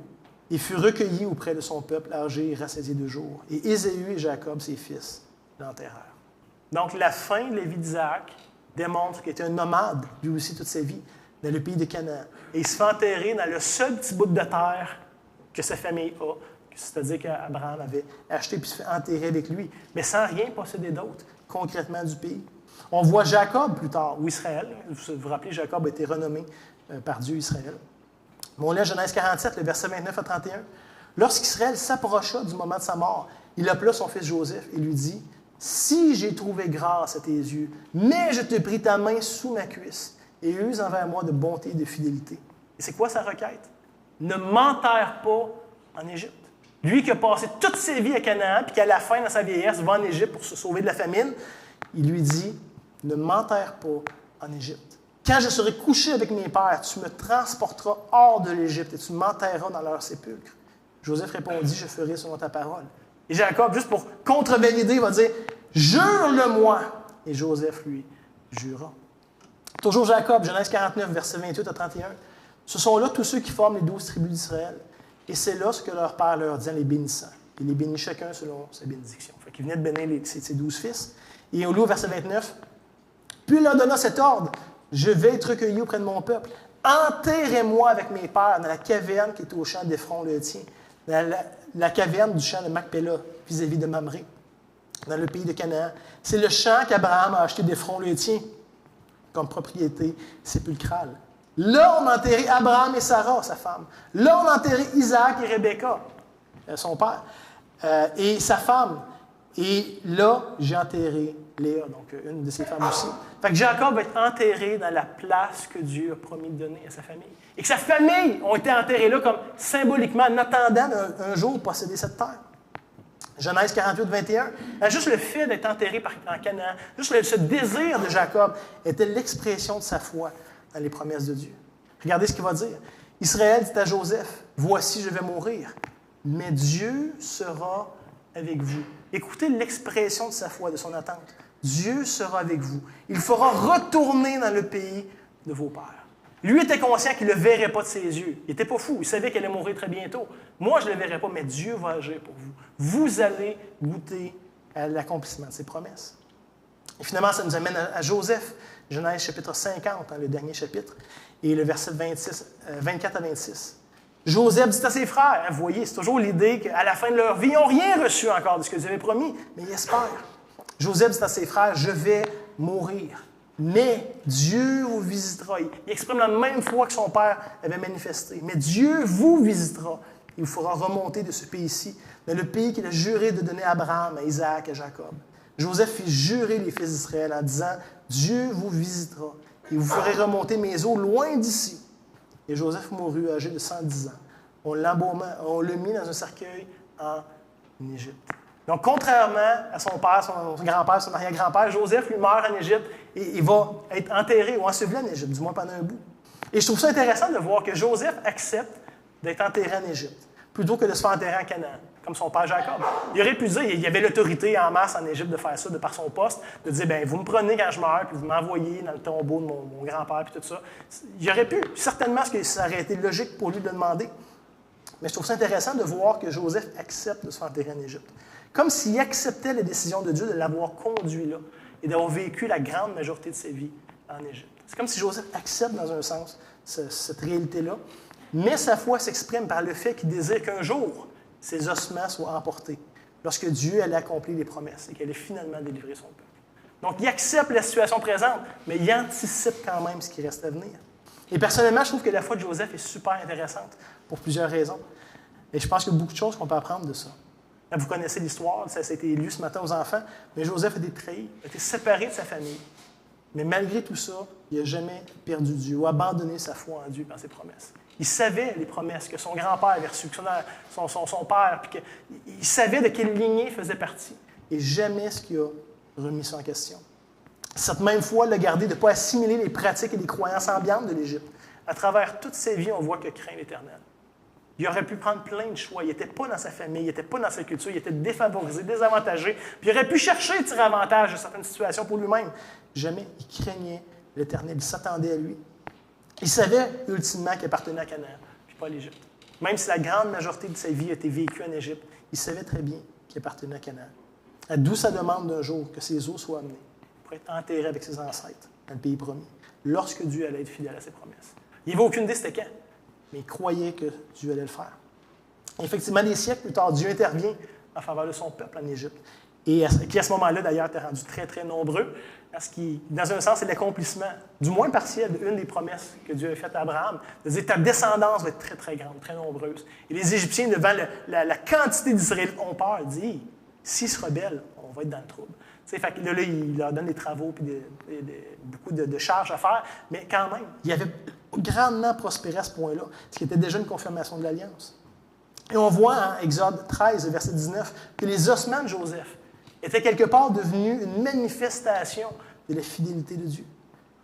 et fut recueilli auprès de son peuple âgé et rassasié de jours. Et Ésaü et Jacob, ses fils, l'enterrèrent. Donc, la fin de la vie d'Isaac démontre qu'il était un nomade, lui aussi, toute sa vie, dans le pays de Canaan. Et il se fait enterrer dans le seul petit bout de terre que sa famille a, c'est-à-dire qu'Abraham avait acheté puis se fait enterrer avec lui, mais sans rien posséder d'autre, concrètement, du pays. On voit Jacob plus tard, ou Israël. Vous vous rappelez, Jacob a été renommé par Dieu Israël. Mais on lit Genèse 47, le verset 29 à 31. Lorsqu'Israël s'approcha du moment de sa mort, il appela son fils Joseph et lui dit, « Si j'ai trouvé grâce à tes yeux, mais je te pris ta main sous ma cuisse et use envers moi de bonté et de fidélité. » Et c'est quoi sa requête? Ne m'enterre pas en Égypte. Lui qui a passé toute sa vie à Canaan, puis qu'à la fin, dans sa vieillesse, va en Égypte pour se sauver de la famine, il lui dit, « Ne m'enterre pas en Égypte. Quand je serai couché avec mes pères, tu me transporteras hors de l'Égypte et tu m'enterreras dans leur sépulcre. » Joseph répondit, « Je ferai selon ta parole. » Et Jacob, juste pour contrevalider, va dire, « Jure-le-moi. » Et Joseph lui jura. Toujours Jacob, Genèse 49, versets 28 à 31. « Ce sont là tous ceux qui forment les 12 tribus d'Israël. Et c'est là ce que leur père leur dit en les bénissant. Il les bénit chacun selon sa bénédiction. » Fait qu'il venait de bénir ses 12 fils. Et on lit au verset 29, « Puis il leur donna cet ordre, « Je vais être recueilli auprès de mon peuple. Enterrez-moi avec mes pères dans la caverne qui est au champ d'Ephron le tien, dans la caverne du champ de Macpéla, vis-à-vis de Mamré, dans le pays de Canaan. C'est le champ qu'Abraham a acheté d'Ephron le tien, comme propriété sépulcrale. Là, on a enterré Abraham et Sarah, sa femme. Là, on a enterré Isaac et Rebecca, son père, et sa femme. Et là, j'ai enterré Léa, donc une de ses femmes aussi. Fait que Jacob va être enterré dans la place que Dieu a promis de donner à sa famille. Et que sa famille ont été enterrés là comme symboliquement en attendant un jour posséder cette terre. Genèse 48, 21. Juste le fait d'être enterré en Canaan, juste ce désir de Jacob était l'expression de sa foi dans les promesses de Dieu. Regardez ce qu'il va dire. Israël dit à Joseph, « Voici, je vais mourir, mais Dieu sera avec vous. » Écoutez l'expression de sa foi, de son attente. Dieu sera avec vous. Il fera retourner dans le pays de vos pères. Lui était conscient qu'il ne le verrait pas de ses yeux. Il n'était pas fou. Il savait qu'il allait mourir très bientôt. Moi, je ne le verrai pas, mais Dieu va agir pour vous. Vous allez goûter à l'accomplissement de ses promesses. Et finalement, ça nous amène à Joseph, Genèse chapitre 50, le dernier chapitre, et le verset 24 à 26. Joseph dit à ses frères, vous voyez, c'est toujours l'idée qu'à la fin de leur vie, ils n'ont rien reçu encore de ce que Dieu avait promis, mais ils espèrent. Joseph dit à ses frères, je vais mourir, mais Dieu vous visitera. Il exprime la même foi que son père avait manifesté. Mais Dieu vous visitera. Il vous fera remonter de ce pays-ci, dans le pays qu'il a juré de donner à Abraham, à Isaac, à Jacob. Joseph fit jurer les fils d'Israël en disant, Dieu vous visitera et vous ferez remonter mes eaux loin d'ici. Et Joseph mourut âgé de 110 ans. On le mit dans un cercueil en Égypte. Donc, contrairement à son père, son grand-père, son arrière-grand-père, Joseph, lui, meurt en Égypte et il va être enterré ou enseveli en Égypte, du moins pendant un bout. Et je trouve ça intéressant de voir que Joseph accepte d'être enterré en Égypte, plutôt que de se faire enterrer en Canaan, comme son père Jacob. Il aurait pu dire, il y avait l'autorité en masse en Égypte de faire ça, de par son poste, de dire, bien, vous me prenez quand je meurs, puis vous m'envoyez dans le tombeau de mon grand-père, puis tout ça. Il aurait pu, certainement, que ça aurait été logique pour lui de le demander. Mais je trouve ça intéressant de voir que Joseph accepte de se faire enterrer en Égypte. Comme s'il acceptait la décision de Dieu de l'avoir conduit là et d'avoir vécu la grande majorité de sa vie en Égypte. C'est comme si Joseph accepte, dans un sens, cette réalité-là, mais sa foi s'exprime par le fait qu'il désire qu'un jour, ses ossements soient emportés, lorsque Dieu allait accomplir les promesses et qu'elle allait finalement délivrer son peuple. Donc, il accepte la situation présente, mais il anticipe quand même ce qui reste à venir. Et personnellement, je trouve que la foi de Joseph est super intéressante pour plusieurs raisons. Et je pense qu'il y a beaucoup de choses qu'on peut apprendre de ça. Là, vous connaissez l'histoire, ça a été lu ce matin aux enfants, mais Joseph a été trahi, a été séparé de sa famille. Mais malgré tout ça, il n'a jamais perdu Dieu ou abandonné sa foi en Dieu dans ses promesses. Il savait les promesses que son grand-père avait reçues, que son père, puis il savait de quelle lignée il faisait partie. Et jamais ce qui a remis ça en question. Cette même foi l'a gardé de ne pas assimiler les pratiques et les croyances ambiantes de l'Égypte. À travers toute sa vie, on voit que craint l'Éternel. Il aurait pu prendre plein de choix. Il n'était pas dans sa famille, il n'était pas dans sa culture, il était défavorisé, désavantagé. Puis il aurait pu chercher à tirer avantage de certaines situations pour lui-même. Jamais il craignait l'Éternel, il s'attendait à lui. Il savait ultimement qu'il appartenait à Canaan, puis pas à l'Égypte. Même si la grande majorité de sa vie a été vécue en Égypte, il savait très bien qu'il appartenait à Canaan. D'où sa demande d'un jour que ses os soient amenés pour être enterrés avec ses ancêtres dans le pays promis, lorsque Dieu allait être fidèle à ses promesses. Il n'avait aucune idée c'était quand, mais il croyait que Dieu allait le faire. Et effectivement, des siècles plus tard, Dieu intervient en faveur de son peuple en Égypte, et qui à ce moment-là, d'ailleurs, était rendu très, très nombreux, parce qu'il, dans un sens, c'est l'accomplissement, du moins partiel, d'une des promesses que Dieu a faites à Abraham, de dire ta descendance va être très, très grande, très nombreuse. Et les Égyptiens, devant la quantité d'Israélites, ont peur, disent s'ils se rebellent, on va être dans le trouble. Fait que là, il leur donne des travaux et beaucoup de charges à faire, mais quand même, il avait grandement prospéré à ce point-là, ce qui était déjà une confirmation de l'Alliance. Et on voit en Exode 13, verset 19, que les ossements de Joseph étaient quelque part devenus une manifestation de la fidélité de Dieu.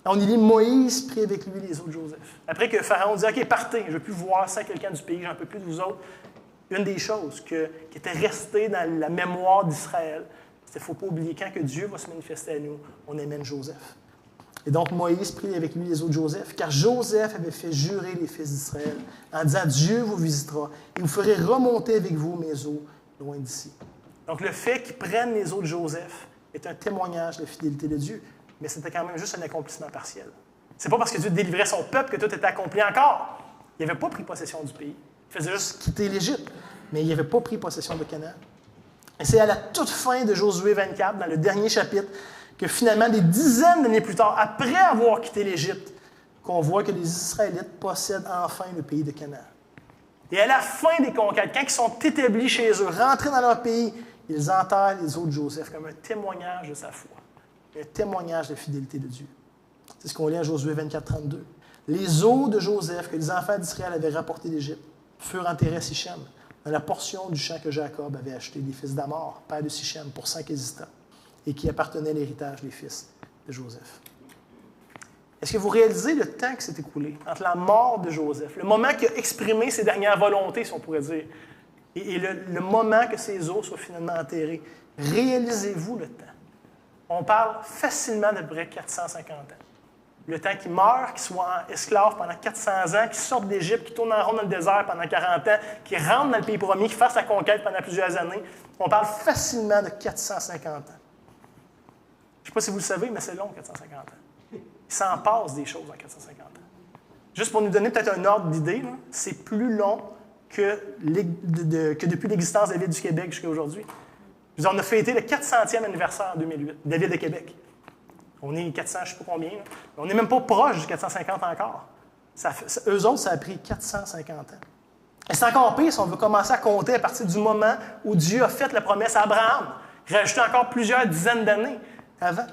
On y lit Moïse prit avec lui les os de Joseph. Après que Pharaon dit « OK, partez, je ne veux plus voir ça quelqu'un du pays, j'en peux plus de vous autres », une des choses qui était restée dans la mémoire d'Israël, c'est qu'il ne faut pas oublier, quand que Dieu va se manifester à nous, on amène Joseph. Et donc Moïse prit avec lui les os de Joseph, car Joseph avait fait jurer les fils d'Israël en disant « Dieu vous visitera et vous ferez remonter avec vous mes os loin d'ici ». Donc le fait qu'ils prennent les os de Joseph est un témoignage de la fidélité de Dieu, mais c'était quand même juste un accomplissement partiel. C'est pas parce que Dieu délivrait son peuple que tout était accompli encore. Il n'avait pas pris possession du pays. Il faisait juste quitter l'Égypte, mais il n'avait pas pris possession de Canaan. Et c'est à la toute fin de Josué 24, dans le dernier chapitre, que finalement, des dizaines d'années plus tard, après avoir quitté l'Égypte, qu'on voit que les Israélites possèdent enfin le pays de Canaan. Et à la fin des conquêtes, quand ils sont établis chez eux, rentrés dans leur pays, ils enterrent les os de Joseph comme un témoignage de sa foi, un témoignage de la fidélité de Dieu. C'est ce qu'on lit en Josué 24, 32. Les os de Joseph que les enfants d'Israël avaient rapportés d'Égypte furent enterrés à Sichem, dans la portion du champ que Jacob avait acheté des fils d'Amor, père de Sichem, pour 5 hésitants, et qui appartenait à l'héritage des fils de Joseph. Est-ce que vous réalisez le temps qui s'est écoulé entre la mort de Joseph, le moment qu'il a exprimé ses dernières volontés, si on pourrait dire, et le moment que ses os soient finalement enterrés? Réalisez-vous le temps? On parle facilement d'à peu près 450 ans. Le temps qu'il meure, qu'il soit esclave pendant 400 ans, qu'il sorte d'Égypte, qu'il tourne en rond dans le désert pendant 40 ans, qu'il rentre dans le pays promis, qu'il fasse sa conquête pendant plusieurs années. On parle facilement de 450 ans. Je ne sais pas si vous le savez, mais c'est long, 450 ans. Il s'en passe des choses en 450 ans. Juste pour nous donner peut-être un ordre d'idée, c'est plus long que depuis l'existence de la Ville du Québec jusqu'à aujourd'hui. On a fêté le 400e anniversaire en 2008 de la Ville de Québec. On est 400, je ne sais pas combien. Là. On n'est même pas proche du 450 encore. Eux autres, ça a pris 450 ans. Et c'est encore pire si on veut commencer à compter à partir du moment où Dieu a fait la promesse à Abraham, rajouter encore plusieurs dizaines d'années avant.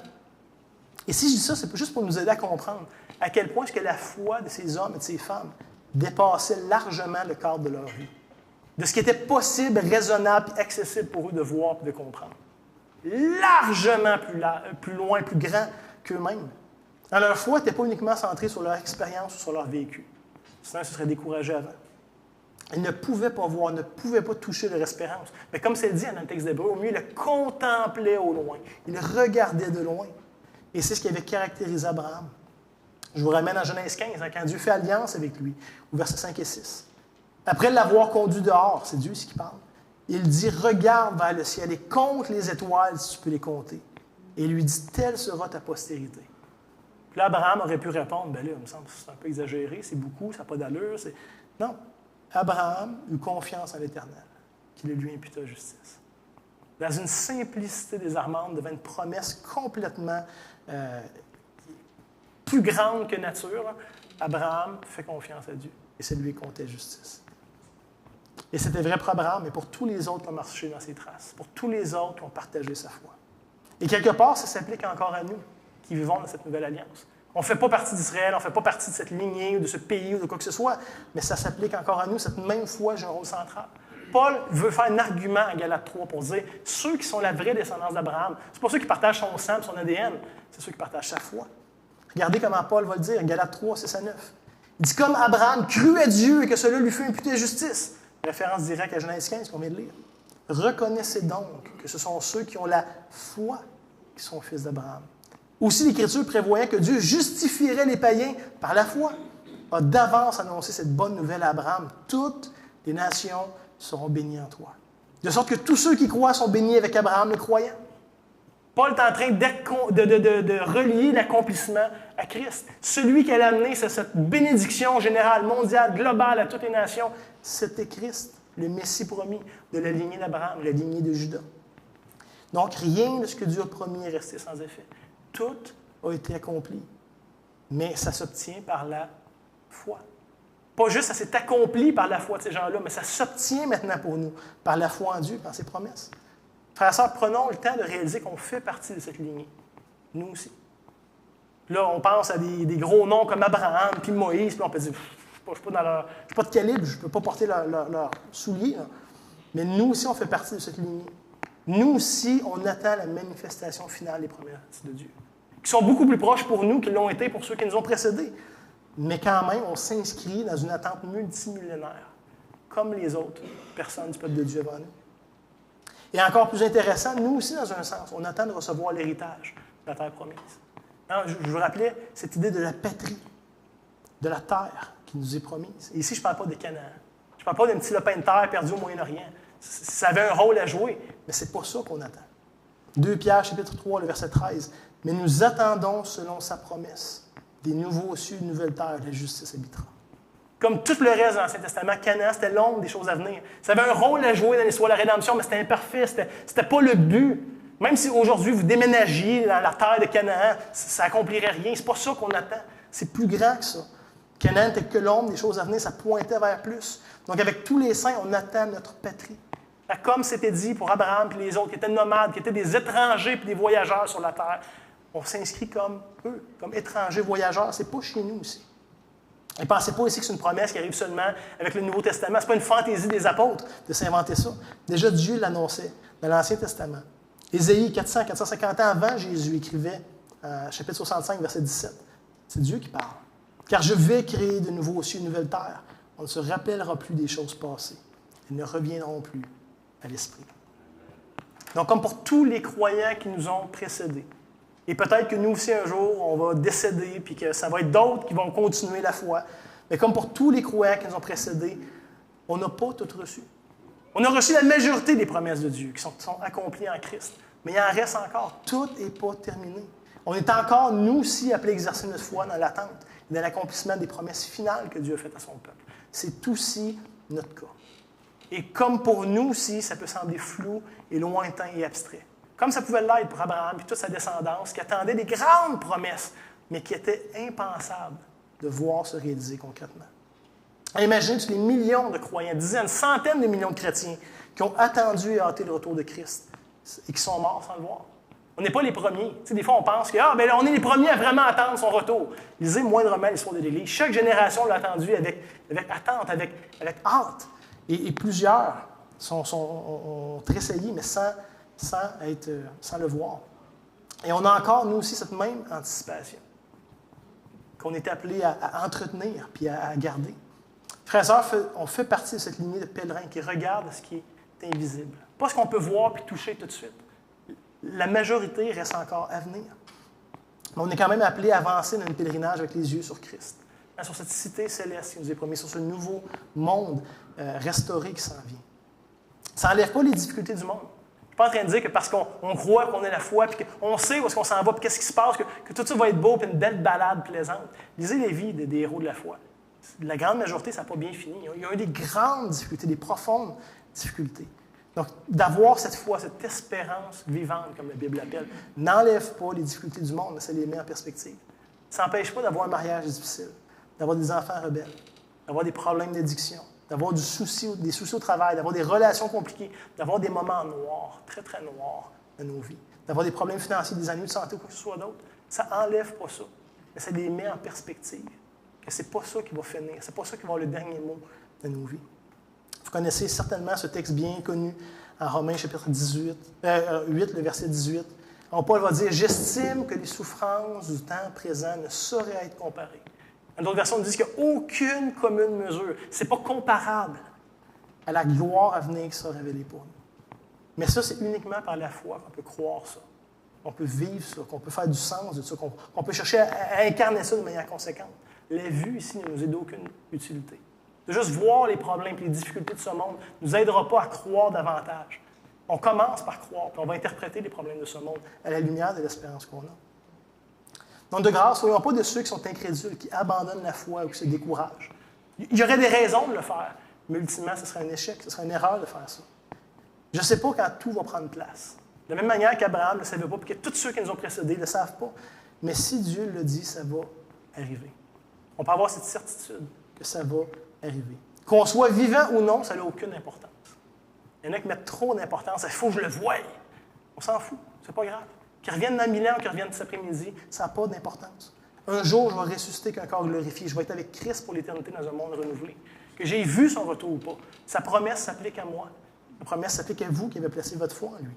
Et si je dis ça, c'est juste pour nous aider à comprendre à quel point est-ce que la foi de ces hommes et de ces femmes dépassait largement le cadre de leur vie, de ce qui était possible, raisonnable et accessible pour eux de voir et de comprendre. Largement plus loin, plus grand qu'eux-mêmes. Dans leur foi, n'était pas uniquement centrée sur leur expérience ou sur leur vécu. Sinon, ils se seraient découragés avant. Ils ne pouvaient pas voir, ne pouvaient pas toucher leur espérance. Mais comme c'est dit dans le texte d'Hébreux, au mieux, ils le contemplaient au loin. Ils le regardaient de loin. Et c'est ce qui avait caractérisé Abraham. Je vous ramène à Genèse 15, quand Dieu fait alliance avec lui, au verset 5 et 6. Après l'avoir conduit dehors, c'est Dieu qui parle, il dit, regarde vers le ciel et compte les étoiles si tu peux les compter. Et il lui dit, telle sera ta postérité. Puis là, Abraham aurait pu répondre, bien là, il me semble que c'est un peu exagéré, c'est beaucoup, ça n'a pas d'allure. Non, Abraham eut confiance en l'Éternel, qui le lui imputa justice. Dans une simplicité désarmante, devant une promesse complètement plus grande que nature, Abraham fait confiance à Dieu et ça lui comptait justice. Et c'était vrai pour Abraham, mais pour tous les autres qui ont marché dans ses traces, pour tous les autres qui ont partagé sa foi. Et quelque part, ça s'applique encore à nous, qui vivons dans cette nouvelle alliance. On ne fait pas partie d'Israël, on ne fait pas partie de cette lignée ou de ce pays ou de quoi que ce soit, mais ça s'applique encore à nous, cette même foi joue un rôle central. Paul veut faire un argument à Galates 3 pour dire ceux qui sont la vraie descendance d'Abraham, c'est pas ceux qui partagent son sang et son ADN, c'est ceux qui partagent sa foi. Regardez comment Paul va le dire, Galates 3, 6 à 9. Il dit comme Abraham crut à Dieu et que cela lui fut imputé justice. Référence directe à Genèse 15 qu'on vient de lire. Reconnaissez donc que ce sont ceux qui ont la foi qui sont fils d'Abraham. Aussi, l'Écriture prévoyant que Dieu justifierait les païens par la foi, a d'avance annoncé cette bonne nouvelle à Abraham. Toutes les nations seront bénies en toi. De sorte que tous ceux qui croient sont bénis avec Abraham le croyant. Paul est en train de relier l'accomplissement à Christ. Celui qui a amené cette bénédiction générale, mondiale, globale à toutes les nations, c'était Christ, le Messie promis de la lignée d'Abraham, la lignée de Juda. Donc, rien de ce que Dieu a promis est resté sans effet. Tout a été accompli, mais ça s'obtient par la foi. Pas juste ça s'est accompli par la foi de ces gens-là, mais ça s'obtient maintenant pour nous par la foi en Dieu, par ses promesses. Frères et sœurs, prenons le temps de réaliser qu'on fait partie de cette lignée. Nous aussi. Là, on pense à des gros noms comme Abraham, puis Moïse, puis on peut dire, je ne suis pas de calibre, je ne peux pas porter leurs souliers. Là. Mais nous aussi, on fait partie de cette lignée. Nous aussi, on attend la manifestation finale des promesses de Dieu, qui sont beaucoup plus proches pour nous qu'ils l'ont été pour ceux qui nous ont précédés. Mais quand même, on s'inscrit dans une attente multimillénaire, comme les autres personnes du peuple de Dieu avant nous. Et encore plus intéressant, nous aussi, dans un sens, on attend de recevoir l'héritage de la terre promise. Alors, je vous rappelais cette idée de la patrie, de la terre qui nous est promise. Et ici, je ne parle pas de Canaan. Je ne parle pas d'un petit lopin de terre perdu au Moyen-Orient. Ça avait un rôle à jouer, mais ce n'est pas ça qu'on attend. 2 Pierre, chapitre 3, le verset 13. « Mais nous attendons, selon sa promesse, des nouveaux cieux, une nouvelle terre, la justice habitera. » Comme tout le reste de l'Ancien Testament, Canaan, c'était l'ombre des choses à venir. Ça avait un rôle à jouer dans l'histoire de la rédemption, mais c'était imparfait, c'était pas le but. Même si aujourd'hui vous déménagiez dans la terre de Canaan, ça n'accomplirait rien. C'est pas ça qu'on attend. C'est plus grand que ça. Canaan n'était que l'ombre des choses à venir, ça pointait vers plus. Donc avec tous les saints, on attend notre patrie. Comme c'était dit pour Abraham et les autres, qui étaient nomades, qui étaient des étrangers et des voyageurs sur la terre, on s'inscrit comme eux, comme étrangers voyageurs. C'est pas chez nous aussi. Et pensez pas ici que c'est une promesse qui arrive seulement avec le Nouveau Testament. Ce n'est pas une fantaisie des apôtres de s'inventer ça. Déjà, Dieu l'annonçait dans l'Ancien Testament. Ésaïe, 450 ans avant Jésus, écrivait, chapitre 65, verset 17. C'est Dieu qui parle. « Car je vais créer de nouveaux cieux, une nouvelle terre. On ne se rappellera plus des choses passées. Elles ne reviendront plus à l'esprit. » Donc, comme pour tous les croyants qui nous ont précédés, Et peut-être que nous aussi, un jour, on va décéder, puis que ça va être d'autres qui vont continuer la foi. Mais comme pour tous les croyants qui nous ont précédés, on n'a pas tout reçu. On a reçu la majorité des promesses de Dieu qui sont accomplies en Christ. Mais il en reste encore. Tout n'est pas terminé. On est encore, nous aussi, appelés à exercer notre foi dans l'attente et dans l'accomplissement des promesses finales que Dieu a faites à son peuple. C'est aussi notre cas. Et comme pour nous aussi, ça peut sembler flou et lointain et abstrait. Comme ça pouvait l'être pour Abraham et toute sa descendance, qui attendaient des grandes promesses, mais qui étaient impensables de voir se réaliser concrètement. Imaginez tous les millions de croyants, dizaines, centaines de millions de chrétiens qui ont attendu et hâté le retour de Christ et qui sont morts sans le voir. On n'est pas les premiers. Tu sais, des fois, on pense que on est les premiers à vraiment attendre son retour. Lisez moindrement l'histoire de l'Église. Chaque génération l'a attendu avec attente, avec hâte. Et plusieurs ont tressailli, mais sans le voir. Et on a encore, nous aussi, cette même anticipation qu'on est appelé à entretenir puis à garder. Frères et sœurs, on fait partie de cette lignée de pèlerins qui regardent ce qui est invisible. Pas ce qu'on peut voir puis toucher tout de suite. La majorité reste encore à venir. Mais on est quand même appelé à avancer dans un pèlerinage avec les yeux sur Christ, sur cette cité céleste qui nous est promise, sur ce nouveau monde restauré qui s'en vient. Ça n'enlève pas les difficultés du monde. Je ne suis pas en train de dire que parce qu'on croit qu'on a la foi, puis qu'on sait où est-ce qu'on s'en va, puis qu'est-ce qui se passe, que tout ça va être beau, puis une belle balade plaisante. Lisez les vies des héros de la foi. La grande majorité, ça n'a pas bien fini. Il y a eu des grandes difficultés, des profondes difficultés. Donc, d'avoir cette foi, cette espérance vivante, comme la Bible l'appelle, n'enlève pas les difficultés du monde, mais ça les met en perspective. Ça n'empêche pas d'avoir un mariage difficile, d'avoir des enfants rebelles, d'avoir des problèmes d'addiction, d'avoir des soucis au travail, d'avoir des relations compliquées, d'avoir des moments noirs, très, très noirs dans nos vies, d'avoir des problèmes financiers, des ennuis de santé ou quoi que ce soit d'autre. Ça n'enlève pas ça, mais ça les met en perspective. Que ce n'est pas ça qui va finir, ce n'est pas ça qui va avoir le dernier mot de nos vies. Vous connaissez certainement ce texte bien connu en Romains chapitre 8, le verset 18. Paul va dire « J'estime que les souffrances du temps présent ne sauraient être comparées. » Dans d'autres versions, on dit qu'il n'y a aucune commune mesure. Ce n'est pas comparable à la gloire à venir qui sera révélée pour nous. Mais ça, c'est uniquement par la foi qu'on peut croire ça, qu'on peut vivre ça, qu'on peut faire du sens de ça, qu'on peut chercher à incarner ça de manière conséquente. La vue ici ne nous est d'aucune utilité. De juste voir les problèmes et les difficultés de ce monde ne nous aidera pas à croire davantage. On commence par croire, puis on va interpréter les problèmes de ce monde à la lumière de l'espérance qu'on a. Donc, de grâce, ne soyons pas de ceux qui sont incrédules, qui abandonnent la foi ou qui se découragent. Il y aurait des raisons de le faire, mais ultimement, ce serait un échec, ce serait une erreur de faire ça. Je ne sais pas quand tout va prendre place. De la même manière qu'Abraham ne le savait pas, puis que tous ceux qui nous ont précédés ne le savent pas. Mais si Dieu le dit, ça va arriver. On peut avoir cette certitude que ça va arriver. Qu'on soit vivant ou non, ça n'a aucune importance. Il y en a qui mettent trop d'importance. Il faut que je le voie. On s'en fout. C'est pas grave. Qu'ils reviennent dans 1000 ans ou qu'ils reviennent cet après-midi, ça n'a pas d'importance. Un jour, je vais ressusciter qu'un corps glorifié. Je vais être avec Christ pour l'éternité dans un monde renouvelé. Que j'ai vu son retour ou pas. Sa promesse s'applique à moi. La promesse s'applique à vous qui avez placé votre foi en lui.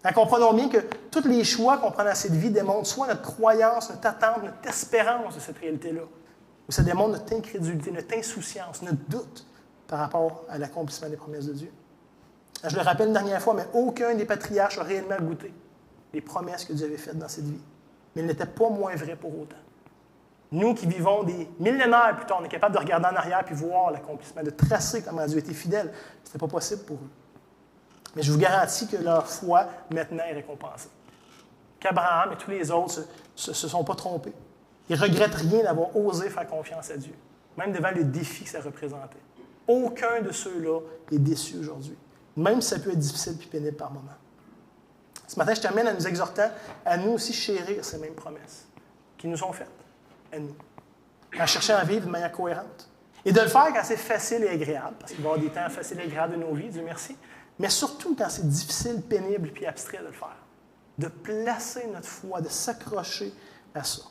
En comprenons bien que tous les choix qu'on prend dans cette vie démontrent soit notre croyance, notre attente, notre espérance de cette réalité-là, ou ça démontre notre incrédulité, notre insouciance, notre doute par rapport à l'accomplissement des promesses de Dieu. Je le rappelle une dernière fois, mais aucun des patriarches n'a réellement goûté les promesses que Dieu avait faites dans cette vie. Mais elles n'étaient pas moins vraies pour autant. Nous qui vivons des millénaires plus tard, on est capable de regarder en arrière puis voir l'accomplissement, de tracer comment Dieu était fidèle. Ce n'était pas possible pour eux. Mais je vous garantis que leur foi, maintenant, est récompensée. Qu'Abraham et tous les autres se sont pas trompés. Ils ne regrettent rien d'avoir osé faire confiance à Dieu, même devant le défi que ça représentait. Aucun de ceux-là est déçu aujourd'hui, même si ça peut être difficile et pénible par moments. Ce matin, je t'amène à nous exhortant à nous aussi chérir ces mêmes promesses qui nous sont faites, à nous, à chercher à vivre de manière cohérente. Et de le faire quand c'est facile et agréable, parce qu'il va y avoir des temps faciles et agréables de nos vies, Dieu merci, mais surtout quand c'est difficile, pénible et abstrait de le faire. De placer notre foi, de s'accrocher à ça.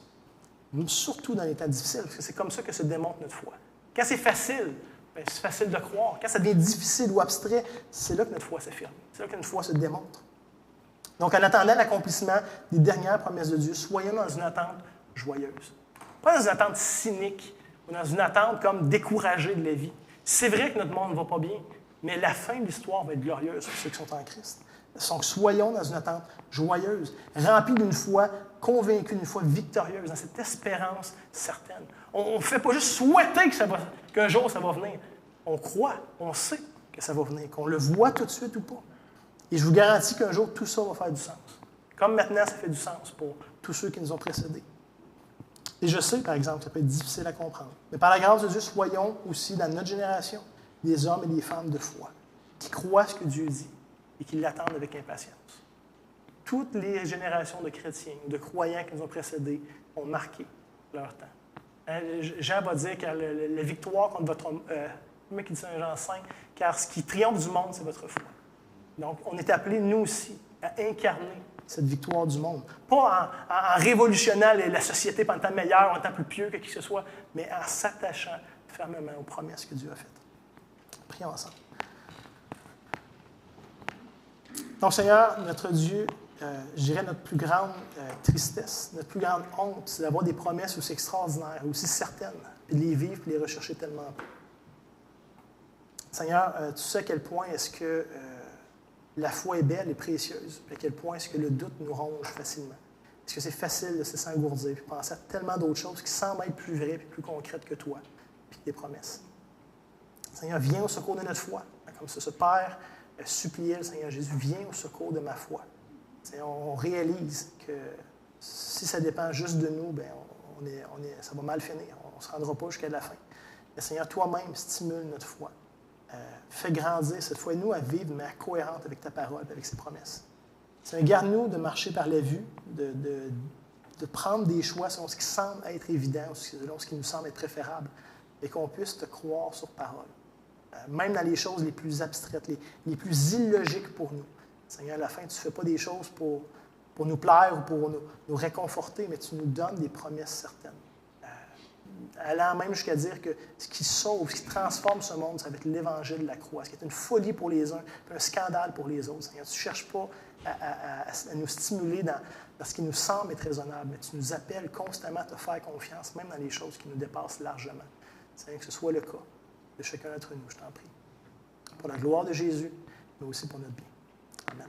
Surtout dans les temps difficiles, parce que c'est comme ça que se démontre notre foi. Quand c'est facile, c'est facile de croire. Quand ça devient difficile ou abstrait, c'est là que notre foi s'affirme. C'est là que notre foi se démontre. Donc, en attendant l'accomplissement des dernières promesses de Dieu, soyons dans une attente joyeuse. Pas dans une attente cynique ou dans une attente comme découragée de la vie. C'est vrai que notre monde ne va pas bien, mais la fin de l'histoire va être glorieuse pour ceux qui sont en Christ. Donc, soyons dans une attente joyeuse, remplie d'une foi convaincus d'une foi victorieuse, dans cette espérance certaine. On ne fait pas juste souhaiter qu'un jour ça va venir. On croit, on sait que ça va venir, qu'on le voit tout de suite ou pas. Et je vous garantis qu'un jour, tout ça va faire du sens. Comme maintenant, ça fait du sens pour tous ceux qui nous ont précédés. Et je sais, par exemple, que ça peut être difficile à comprendre. Mais par la grâce de Dieu, soyons aussi, dans notre génération, des hommes et des femmes de foi, qui croient ce que Dieu dit et qui l'attendent avec impatience. Toutes les générations de chrétiens, de croyants qui nous ont précédés, ont marqué leur temps. Jean va dire que la victoire contre votre... comment il dit ça, Jean 5? Car ce qui triomphe du monde, c'est votre foi. Donc, on est appelés, nous aussi, à incarner cette victoire du monde. Pas en révolutionnant la société en étant meilleure, en étant plus pieux que qui que ce soit, mais en s'attachant fermement aux promesses que Dieu a faites. Prions ensemble. Donc, Seigneur, notre Dieu, je dirais notre plus grande tristesse, notre plus grande honte, c'est d'avoir des promesses aussi extraordinaires, aussi certaines, puis de les vivre, puis de les rechercher tellement peu. Seigneur, tu sais à quel point est-ce que la foi est belle et précieuse, puis à quel point est-ce que le doute nous ronge facilement. Est-ce que c'est facile de se s'engourdir, puis penser à tellement d'autres choses qui semblent être plus vraies et plus concrètes que toi, puis que tes promesses. Seigneur, viens au secours de notre foi. Comme ça, ce Père suppliait le Seigneur Jésus, viens au secours de ma foi. Seigneur, on réalise que si ça dépend juste de nous, bien, ça va mal finir. On ne se rendra pas jusqu'à la fin. Mais Seigneur, toi-même, stimule notre foi. Fais grandir cette foi, nous, à vivre de manière cohérente avec ta parole, avec ses promesses. Seigneur, garde-nous de marcher par la vue, de prendre des choix selon ce qui semble être évident, selon ce qui nous semble être préférable, et qu'on puisse te croire sur parole. Même dans les choses les plus abstraites, les plus illogiques pour nous. Seigneur, à la fin, tu ne fais pas des choses pour nous plaire ou pour nous réconforter, mais tu nous donnes des promesses certaines. Allant même jusqu'à dire que ce qui sauve, ce qui transforme ce monde, ça va être l'évangile de la croix, ce qui est une folie pour les uns, un scandale pour les autres. Seigneur, tu ne cherches pas à nous stimuler dans ce qui nous semble être raisonnable, mais tu nous appelles constamment à te faire confiance, même dans les choses qui nous dépassent largement. Seigneur, que ce soit le cas de chacun d'entre nous, je t'en prie. Pour la gloire de Jésus, mais aussi pour notre bien. Amen.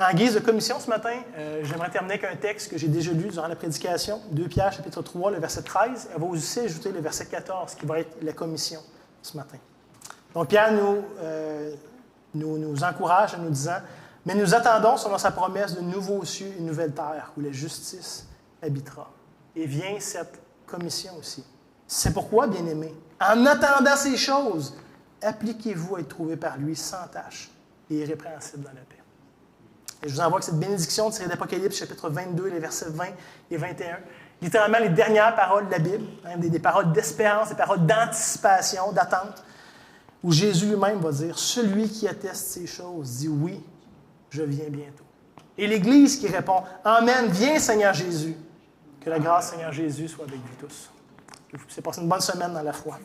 En guise de commission ce matin, j'aimerais terminer avec un texte que j'ai déjà lu durant la prédication, 2 Pierre, chapitre 3, le verset 13. Elle va aussi ajouter le verset 14, qui va être la commission ce matin. Donc Pierre nous encourage en nous disant « Mais nous attendons, selon sa promesse, de nouveaux cieux et une nouvelle terre, où la justice habitera. » Et vient cette commission aussi. C'est pourquoi, bien-aimés, en attendant ces choses, appliquez-vous à être trouvés par lui sans tache et irrépréhensible dans la paix. Et je vous envoie que cette bénédiction tirée d'Apocalypse, chapitre 22, les versets 20 et 21, littéralement les dernières paroles de la Bible, hein, des paroles d'espérance, des paroles d'anticipation, d'attente, où Jésus lui-même va dire « Celui qui atteste ces choses dit oui, je viens bientôt. » Et l'Église qui répond « Amen, viens Seigneur Jésus. » Que la grâce Seigneur Jésus soit avec vous tous. Que vous puissiez passer une bonne semaine dans la foi.